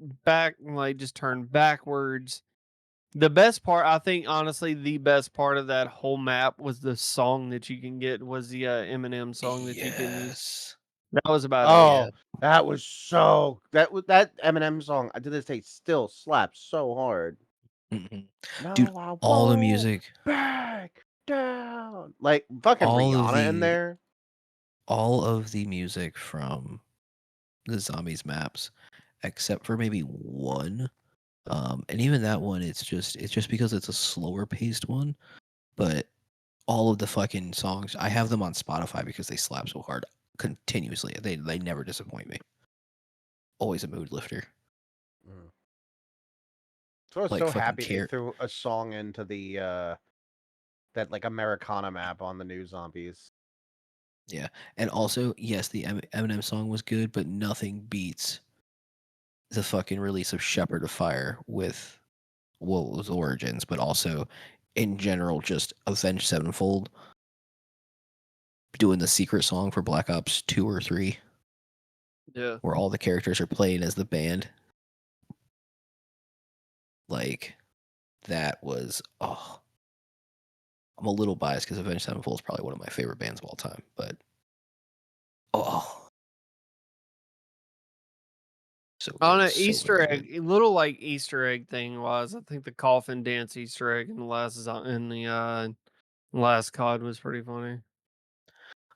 like just turn backwards. The best part, I think, honestly, the best part of that whole map was the song that you can get was the Eminem song that you can use. Yes. That was about it. Oh, that was that Eminem song. To this day still slaps so hard. Mhm. No, Dude, I all the won't music, back down. Like fucking all of Rihanna in the there. all of the music from the zombies maps, except for maybe one. And even that one, it's just because it's a slower paced one. But all of the fucking songs, I have them on Spotify because they slap so hard continuously. They never disappoint me. Always a mood lifter. Mm. So I was Like so fucking happy they threw a song into the that like Americana map on the new zombies. Yeah, and also yes, the Eminem song was good, but nothing beats the fucking release of Shepherd of Fire with well, it was Origins, but also in general just Avenged Sevenfold. doing the secret song for Black Ops 2 or 3, Yeah. where all the characters are playing as the band. Like, that was, oh. I'm a little biased because Avenged Sevenfold is probably one of my favorite bands of all time, but oh, so On good, an so Easter very egg, good. a little like Easter egg thing was, I think the coffin dance Easter egg in the last COD was pretty funny.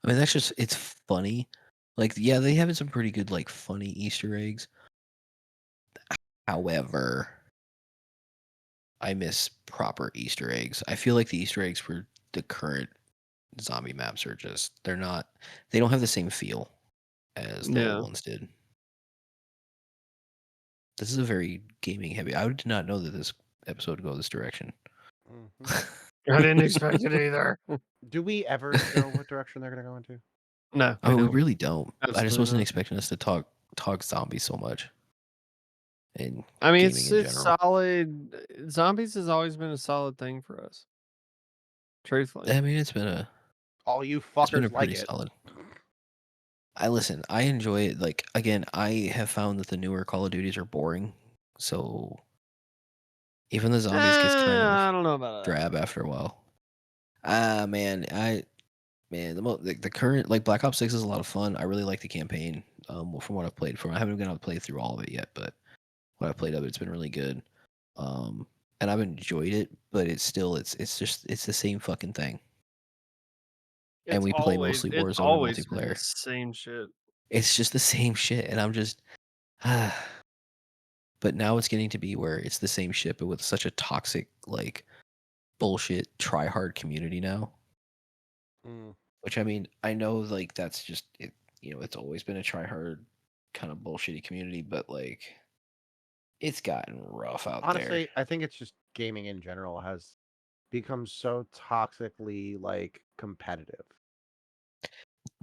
I mean, that's just, it's funny. Like, yeah, they have some pretty good, like, funny Easter eggs. However, I miss proper Easter eggs. I feel like the Easter eggs for the current zombie maps are just, they don't have the same feel as the old Yeah. ones did. This is a very gaming heavy. I did not know that this episode would go this direction. Mhm. I didn't expect it either. Do we ever know what direction they're gonna go into? No, I mean, we don't. really don't. I just Absolutely wasn't not. expecting us to talk zombies so much. And I mean, gaming in it's general. solid. Zombies has always been a solid thing for us. Truthfully. I mean, it's been All you a fuckers like pretty it. solid. I enjoy it. Like, again, I have found that the newer Call of Duties are boring. So even the zombies gets kind of I don't know about that. drab after a while. Man, the current, like, Black Ops 6 is a lot of fun. I really like the campaign. From what I've played from, I haven't been able to play through all of it yet, but what I've played of it's been really good. And I've enjoyed it, but it's the same fucking thing. And we play mostly It's Warzone and always been the multiplayer. same shit. It's just the same shit, and I'm just, but now it's getting to be where it's the same shit, but with such a toxic, like, bullshit try hard community now. Mm. Which, I mean, I know, like, that's just it. It's always been a try hard kind of bullshitty community, but, like, it's gotten rough out there. Honestly, I think it's just gaming in general has become so toxically like competitive.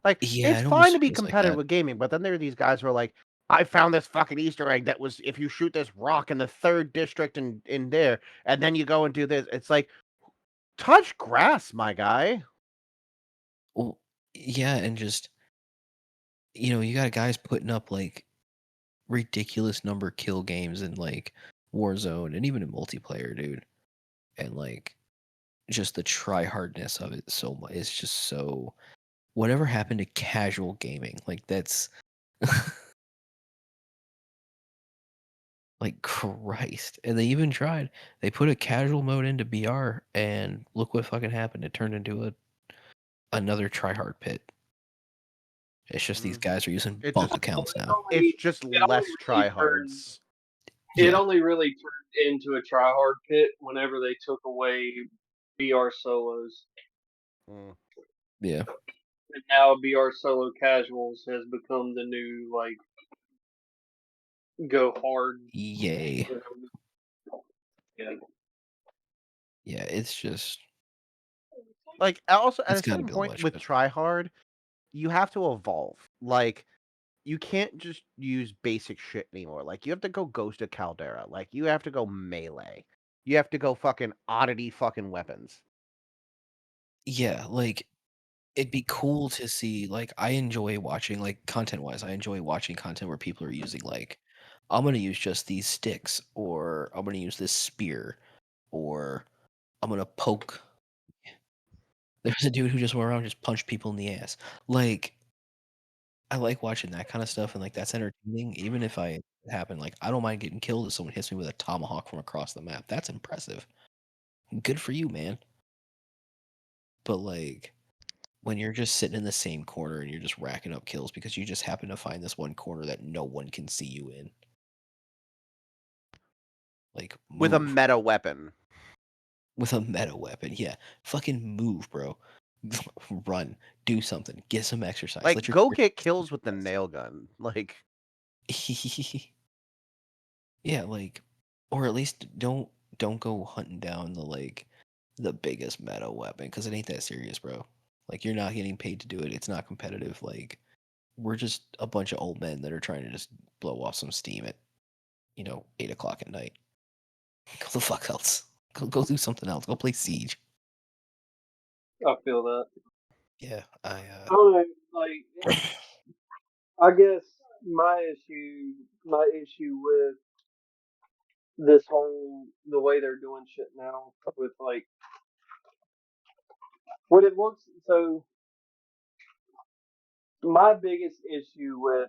Like Yeah, it's it fine to almost be feels like competitive that. with gaming, but then there are these guys who are like, I found this fucking Easter egg that was if you shoot this rock in the third district in there, and then you go and do this. It's like touch grass, my guy. Well, yeah, and just, you got guys putting up, like, ridiculous number kill games in, like, Warzone and even in multiplayer, dude. And, like, just the try hardness of it so much. It's just so. Whatever happened to casual gaming? Like, that's. Like, Christ. And they even tried. They put a casual mode into BR, and look what fucking happened. It turned into another try hard pit. It's just these guys are using It's bunk just accounts It now. only- it's just it only less really tryhards. It Yeah. only really turned into a tryhard pit whenever they took away BR solos. Mm. Yeah. And now BR solo casuals has become the new like go hard. Yay. Yeah. Yeah, it's just. Like also at It's a gotta certain be point much with better. tryhard, you have to evolve. Like you can't just use basic shit anymore. Like you have to go Ghost of Caldera. Like you have to go melee. You have to go fucking oddity fucking weapons. Yeah, like, it'd be cool to see, like, I enjoy watching, like, content-wise, I enjoy watching content where people are using, like, I'm gonna use just these sticks, or I'm gonna use this spear, or I'm gonna poke. There's a dude who just went around and just punched people in the ass. Like, I like watching that kind of stuff, and, like, that's entertaining, even if it happen, like, I don't mind getting killed if someone hits me with a tomahawk from across the map. That's impressive. Good for you, man. But, like, when you're just sitting in the same corner and you're just racking up kills because you just happen to find this one corner that no one can see you in. Like, With a move. meta weapon. With a meta weapon, yeah. Fucking move, bro. Run. Do something. Get some exercise. Like Let your go get kills with the nail gun. Like yeah, like, or at least don't go hunting down the biggest meta weapon because it ain't that serious, bro. Like, you're not getting paid to do it. It's not competitive. Like, we're just a bunch of old men that are trying to just blow off some steam at 8 o'clock at night. Go the fuck else. Go do something else. Go play Siege. I feel that. Yeah, I don't know, like I guess my issue with this whole the way they're doing shit now with like what it looks so my biggest issue with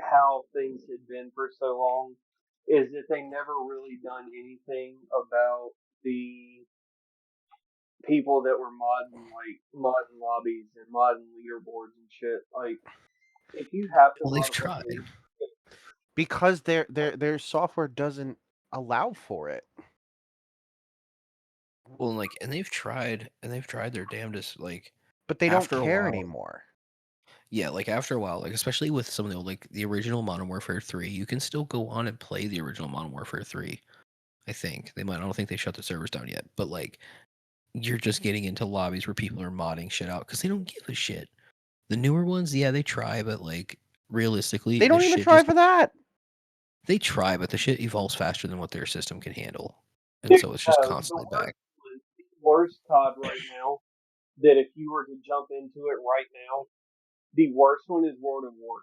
how things had been for so long is that they never really done anything about the people that were modding lobbies and modding leaderboards and shit. Like if you have to well, they've mod a tried. leaderboard, because their software doesn't allow for it. Well, like, and they've tried their damnedest. Like, But they don't after a care while, anymore. yeah, like after a while, like especially with some of the like the original Modern Warfare 3, you can still go on and play the original Modern Warfare 3. I think they might. I don't think they shut the servers down yet, but like you're just getting into lobbies where people are modding shit out because they don't give a shit. The newer ones, yeah, they try, but like realistically, They the don't even shit try just for that. they try, but the shit evolves faster than what their system can handle, and dude, so it's just the constantly back. worst COD right now. That if you were to jump into it right now, the worst one is World of War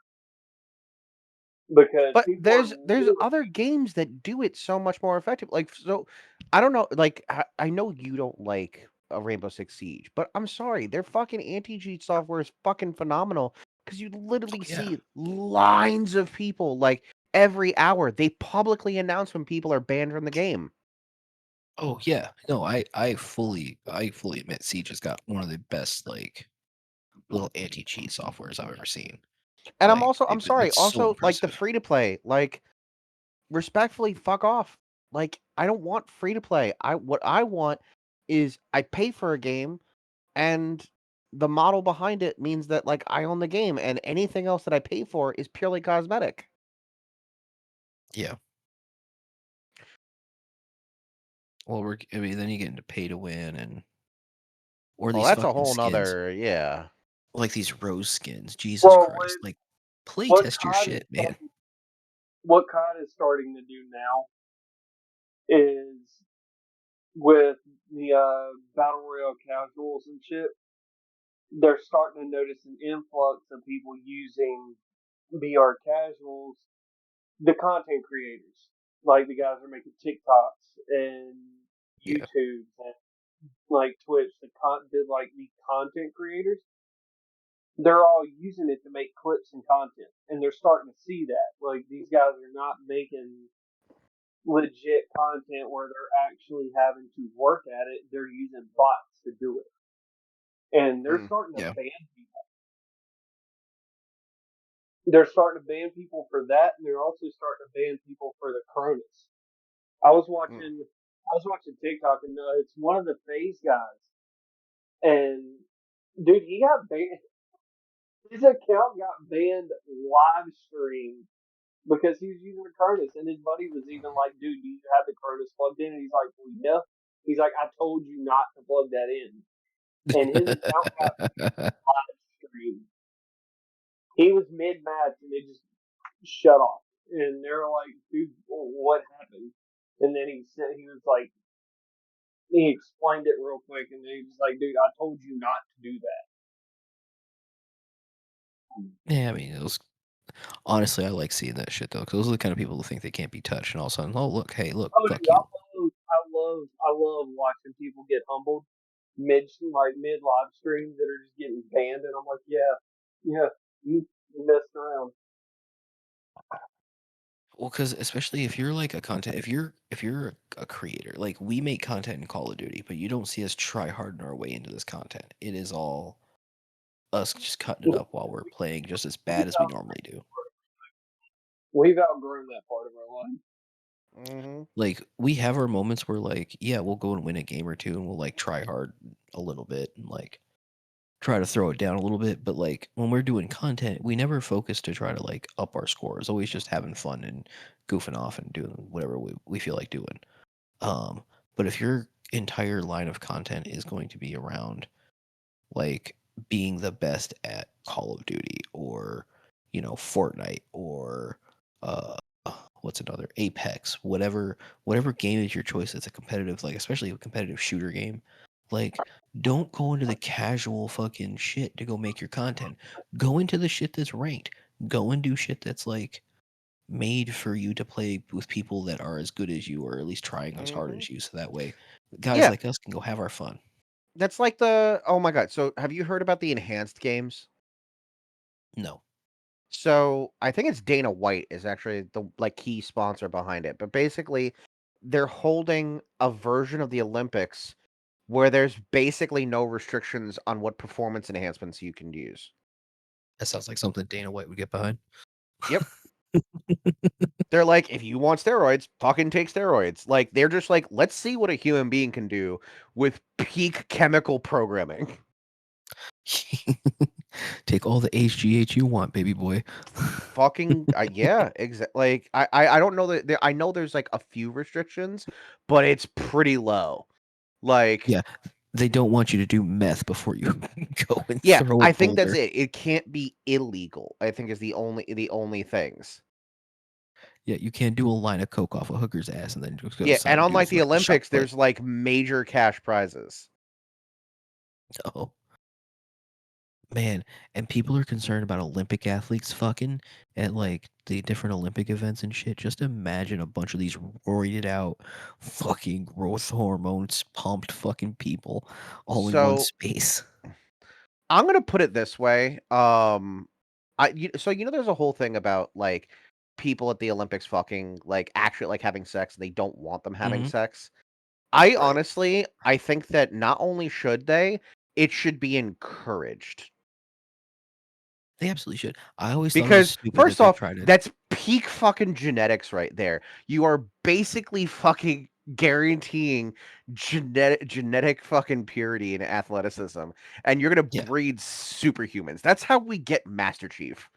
because But people are there's literally other games that do it so much more effective. Like so, I don't know. Like I know you don't like a Rainbow Six Siege, but I'm sorry, their fucking anti-cheat software is fucking phenomenal because you literally Yeah. see lines of people like every hour. They publicly announce when people are banned from the game. Oh yeah. No, I fully admit Siege has got one of the best like little anti-cheat softwares I've ever seen. And Like I'm sorry, it's so also like the impressive. free to play, like respectfully, fuck off. Like I don't want free to play. What I want is I pay for a game and the model behind it means that like I own the game and anything else that I pay for is purely cosmetic. Yeah. Well, I mean, then you get into pay to win or Well, these that's a fucking whole skins, nother yeah. like these rose skins. Jesus well, Christ! Like, play what test your COD is shit, man. what COD is starting to do now is with the battle royale casuals and shit. They're starting to notice an influx of people using VR casuals, the content creators, like the guys that are making TikToks and Yeah. YouTube and like Twitch, the content creators. They're all using it to make clips and content, and they're starting to see that. Like these guys are not making legit content where they're actually having to work at it. They're using bots to do it, and they're Mm. starting to Yeah. ban people. They're starting to ban people for that, and they're also starting to ban people for the Cronus. I was Mm. watching, I was watching TikTok, and it's one of the Phase guys, and dude, he got banned. His account got banned live stream because he was using the Cronus, and his buddy was even like, "Dude, do you have the Cronus plugged in?" And he's like, "Well, yeah." He's like, "I told you not to plug that in," and his account got live streamed. He was mid match, and it just shut off. And they're like, "Dude, what happened?" And then he said he was like, he explained it real quick, and he was like, "Dude, I told you not to do that." Yeah, I mean, it was honestly, I like seeing that shit though, because those are the kind of people who think they can't be touched, and all of a sudden, oh look, hey, look, Oh, dude, fuck you. I love watching people get humbled mid live streams that are just getting banned, and I'm like, yeah, you messed around. Well, because especially if you're like a content, if you're a creator, like we make content in Call of Duty, but you don't see us try hard in our way into this content. It is all us just cutting it up while we're playing, just as bad We've as we out- normally do. we've outgrown that part of our life. Mhm. Like we have our moments where like, yeah, we'll go and win a game or two, and we'll like try hard a little bit and like try to throw it down a little bit. But like when we're doing content, we never focus to try to like up our scores. Always just having fun and goofing off and doing whatever we feel like doing. But if your entire line of content is going to be around like being the best at Call of Duty or Fortnite or uh what's another Apex, whatever game is your choice, it's a competitive, like especially a competitive shooter game. Like, don't go into the casual fucking shit to go make your content. Go into the shit that's ranked. Go and do shit that's like made for you to play with people that are as good as you, or at least trying as hard Mhm. as you. So that way, guys Yeah, like us can go have our fun. that's like the oh my god. So have you heard about the enhanced games? No. So I think it's Dana White is actually the like key sponsor behind it. But basically, they're holding a version of the Olympics where there's basically no restrictions on what performance enhancements you can use. That sounds like something Dana White would get behind. Yep. They're like, if you want steroids, fucking take steroids. Like they're just like, let's see what a human being can do with peak chemical programming. Take all the HGH you want, baby boy. Fucking yeah, exactly. Like I don't know that I know there's like a few restrictions, but it's pretty low. Like Yeah, they don't want you to do meth before you go and yeah, throw a I think that's boulder. it. It can't be illegal. I think is the only things. Yeah, you can't do a line of coke off a hooker's ass and then just go Yeah, decide and to do a unlike the fucking shot Olympics, put. there's like major cash prizes. Oh man, and people are concerned about Olympic athletes fucking at like the different Olympic events and shit. Just imagine a bunch of these roided out, fucking growth hormones pumped fucking people all in one So space. I'm gonna put it this way. So there's a whole thing about like people at the Olympics fucking like actually like having sex and they don't want them having Hmm. sex. I Right. honestly, I think that not only should they, it should be encouraged. They absolutely should. I always thought it was Because stupid that first they off, tried to. that's peak fucking genetics right there. You are basically fucking guaranteeing genetic fucking purity and athleticism, and you're gonna Yeah, breed superhumans. That's how we get Master Chief.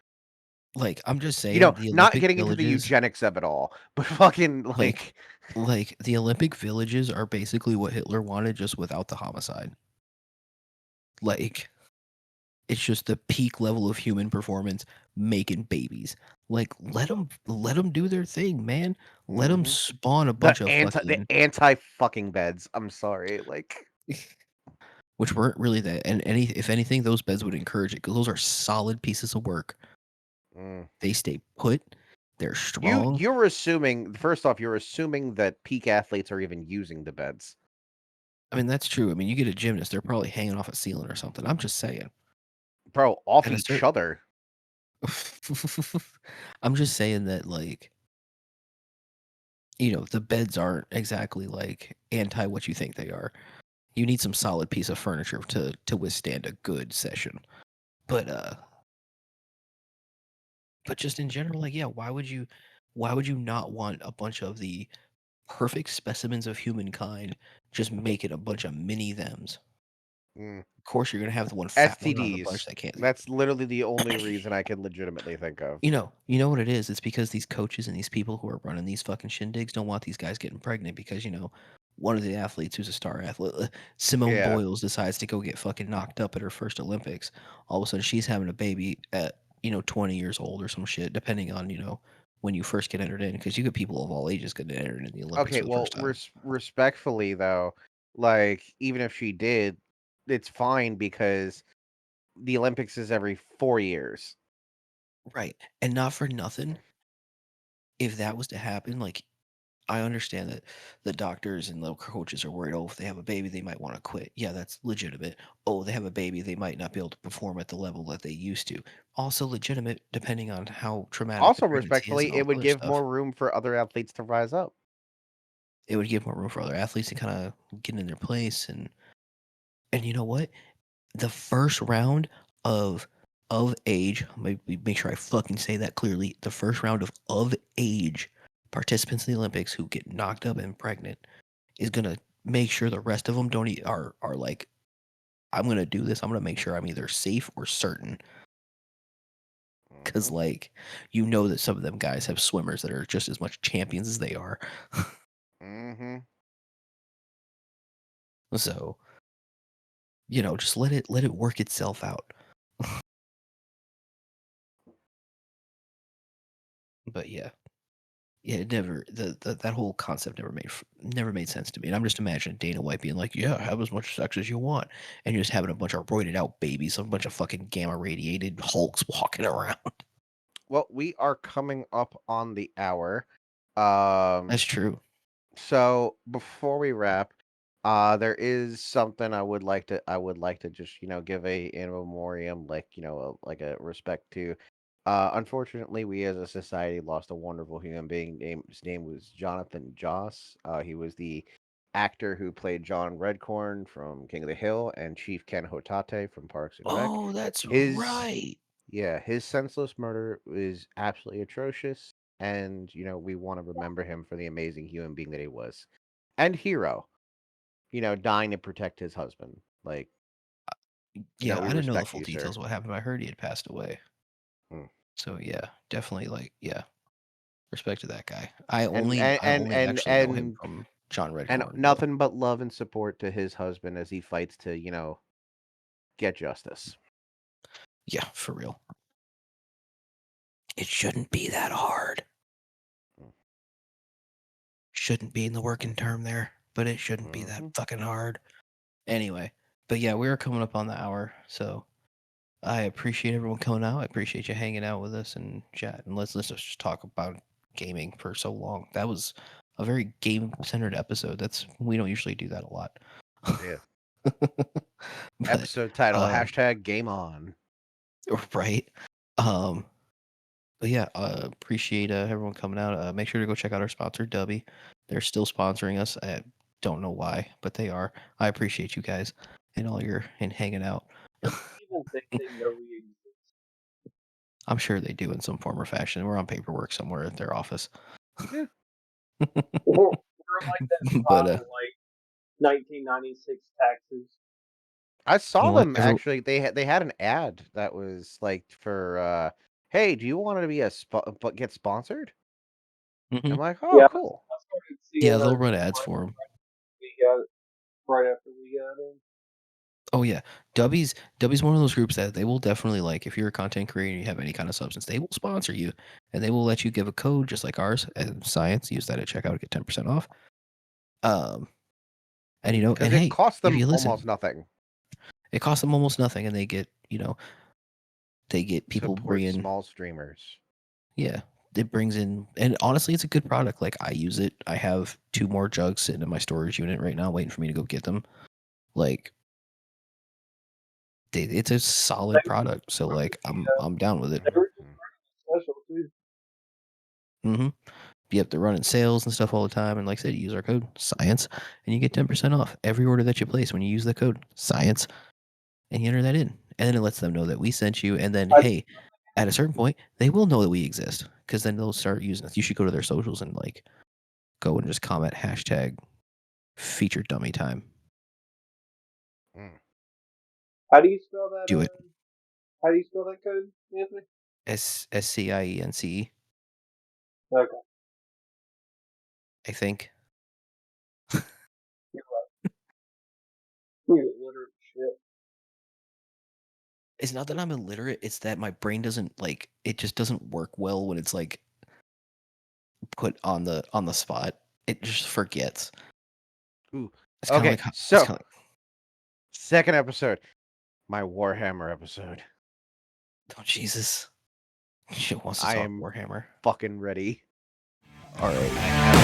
like I'm just saying, the Not Olympic getting into the villages, eugenics of it all, but fucking like, like like the Olympic villages are basically what Hitler wanted, just without the homicide. Like, it's just the peak level of human performance making babies. Like, let them do their thing, man. Let them mhm. spawn a the bunch of the fucking, anti fucking beds. I'm sorry, like which weren't really that. And if anything, those beds would encourage it because those are solid pieces of work. mm. They stay put. They're strong. You're assuming first off, you're assuming that peak athletes are even using the beds. I mean, that's true. I mean, you get a gymnast, they're probably hanging off a ceiling or something. I'm just saying. Bro, off At a each certain, other. I'm just saying that, like, the beds aren't exactly like anti what you think they are. You need some solid piece of furniture to withstand a good session. But but just in general, like, yeah, why would you not want a bunch of the perfect specimens of humankind just making a bunch of mini thems? Mm. Of course you're gonna have the one fat one out of the bunch STDs. that can't. That's literally the only reason I can legitimately think of. You know what it is? It's because these coaches and these people who are running these fucking shindigs don't want these guys getting pregnant because, one of the athletes who's a star athlete, Simone Yeah. Boyles, decides to go get fucking knocked up at her first Olympics. All of a sudden she's having a baby at, 20 years old or some shit, depending on, when you first get entered in, because you get people of all ages getting entered in the Olympics Okay, for the well, first time. respectfully though, like even if she did, it's fine because the Olympics is every 4 years. Right. And not for nothing, if that was to happen, like, I understand that the doctors and the coaches are worried. Oh, if they have a baby, they might want to quit. Yeah, that's legitimate. Oh, they have a baby, they might not be able to perform at the level that they used to. Also legitimate, depending on how traumatic the Also, pregnancy is and respectfully, all it the would other give stuff. more room for other athletes to rise up. It would give more room for other athletes to kind of get in their place, and you know what? The first round of age, make sure I fucking say that clearly. The first round of age participants in the Olympics who get knocked up and pregnant is gonna make sure the rest of them don't are like, I'm gonna do this. I'm gonna make sure I'm either safe or certain, because Mhm. like, that some of them guys have swimmers that are just as much champions as they are. Mhm. So just let it work itself out. But yeah, Yeah, it never that whole concept never made sense to me. And I'm just imagining Dana White being like, "Yeah, have as much sex as you want," and you're just having a bunch of roided out babies, a bunch of fucking gamma radiated hulks walking around. Well, we are coming up on the hour. That's true. So before we wrap, there is something I would like to just, give a in memoriam, like, like a respect to. Unfortunately, we as a society lost a wonderful human being. His name was Jonathan Joss. He was the actor who played John Redcorn from King of the Hill and Chief Ken Hotate from Parks and Rec. Oh, that's His right. Yeah, his senseless murder is absolutely atrocious, and we want to remember him for the amazing human being that he was, and hero. Dying to protect his husband. Like, Yeah, we I didn't know the respect full you, sir. details of what happened, but I heard he had passed away. Mm. So yeah, definitely respect to that guy. I And only actually know him from John and Redcorn, but nothing but love and support to his husband as he fights to get justice. yeah, for real. It shouldn't be that hard. Mm. Shouldn't be in the working term there, but it shouldn't be that fucking hard. Anyway, but yeah, we're coming up on the hour, so I appreciate everyone coming out. I appreciate you hanging out with us and chat. And let's just talk about gaming for so long. That was a very game-centered episode. We don't usually do that a lot. Yeah. But, Episode title #Game On. right. But yeah, appreciate everyone coming out. Make sure to go check out our sponsor, Dubby. They're still sponsoring us. I don't know why, but they are. I appreciate you guys and hanging out. Even think they know we exist. I'm sure they do in some form or fashion. We're on paperwork somewhere at their office. Yeah. We're like that But like 1996 taxes. I saw You know what? them actually. They had an ad that was like for hey, do you want to be but get sponsored? I'm like, oh, Yeah, cool. I started seeing Yeah, they'll those run ads for them. we got right after we got in. Oh yeah, Dubby's one of those groups that they will definitely like. If you're a content creator and you have any kind of substance, they will sponsor you, and they will let you give a code just like ours and Science. Use that at checkout to get 10% off. And and Because hey, it costs if them you listen, almost nothing. it costs them almost nothing, and they get people Support bringing small streamers. yeah. It brings in, and honestly, it's a good product. Like I use it. I have 2 more jugs sitting in my storage unit right now, waiting for me to go get them. Like it's a solid product. So like I'm down with it. They were just special too. Mm-hmm. Yep, they're running sales and stuff all the time. And like I said, you use our code Science, and you get 10% off every order that you place when you use the code Science, and you enter that in, and then it lets them know that we sent you. And then hey, at a certain point, they will know that we exist because then they'll start using us. You should go to their socials and like go and just comment #featured dummy time. How do you spell that? Do it. How do you spell that code, Anthony? SCIENCE. Okay. I think. You're right. You're illiterate shit. It's not that I'm illiterate, it's that my brain doesn't like it just doesn't work well when it's like put on the spot. It just forgets. Ooh. It's kinda Okay, like so second episode, my Warhammer episode. oh Jesus. Shit wants to I talk am Warhammer. fucking ready. Alright.